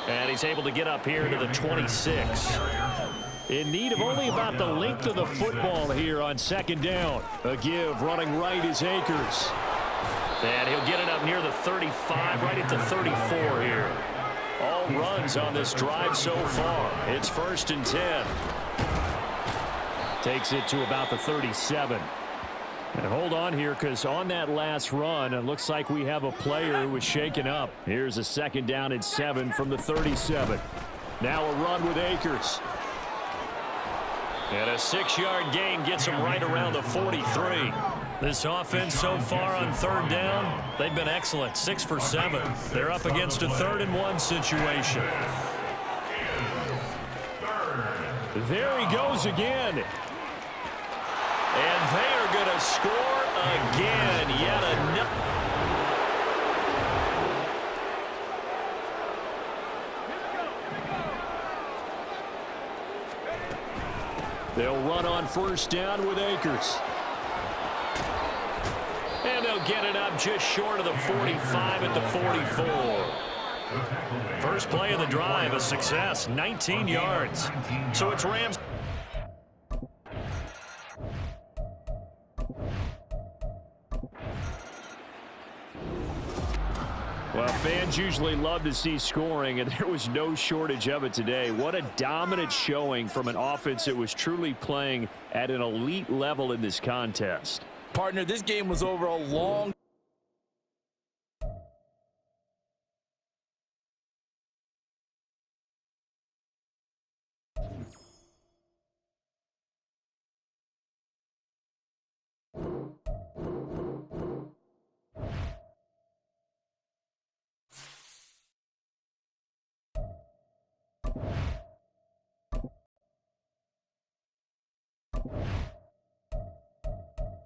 And he's able to get up here to the 26. In need of only about the length of the football here on second down. A give running right is Akers. And he'll get it up near the 35, right at the 34 here. All runs on this drive so far. It's 1st and 10. Takes it to about the 37. And hold on here, because on that last run, it looks like we have a player who was shaken up. Here's a 2nd down and 7 from the 37. Now a run with Akers. And a 6-yard gain gets him right around the 43. This offense so far on 3rd down, they've been excellent, 6 for 7. They're up against a 3rd and 1 situation. There he goes again. And they are going to score again. Yet another. They'll run on 1st down with Akers. And they'll get it up just short of the 45 at the 44. First play of the drive, a success, 19 yards. So it's Rams. Well, fans usually love to see scoring, and there was no shortage of it today. What a dominant showing from an offense that was truly playing at an elite level in this contest. Partner, this game was over a long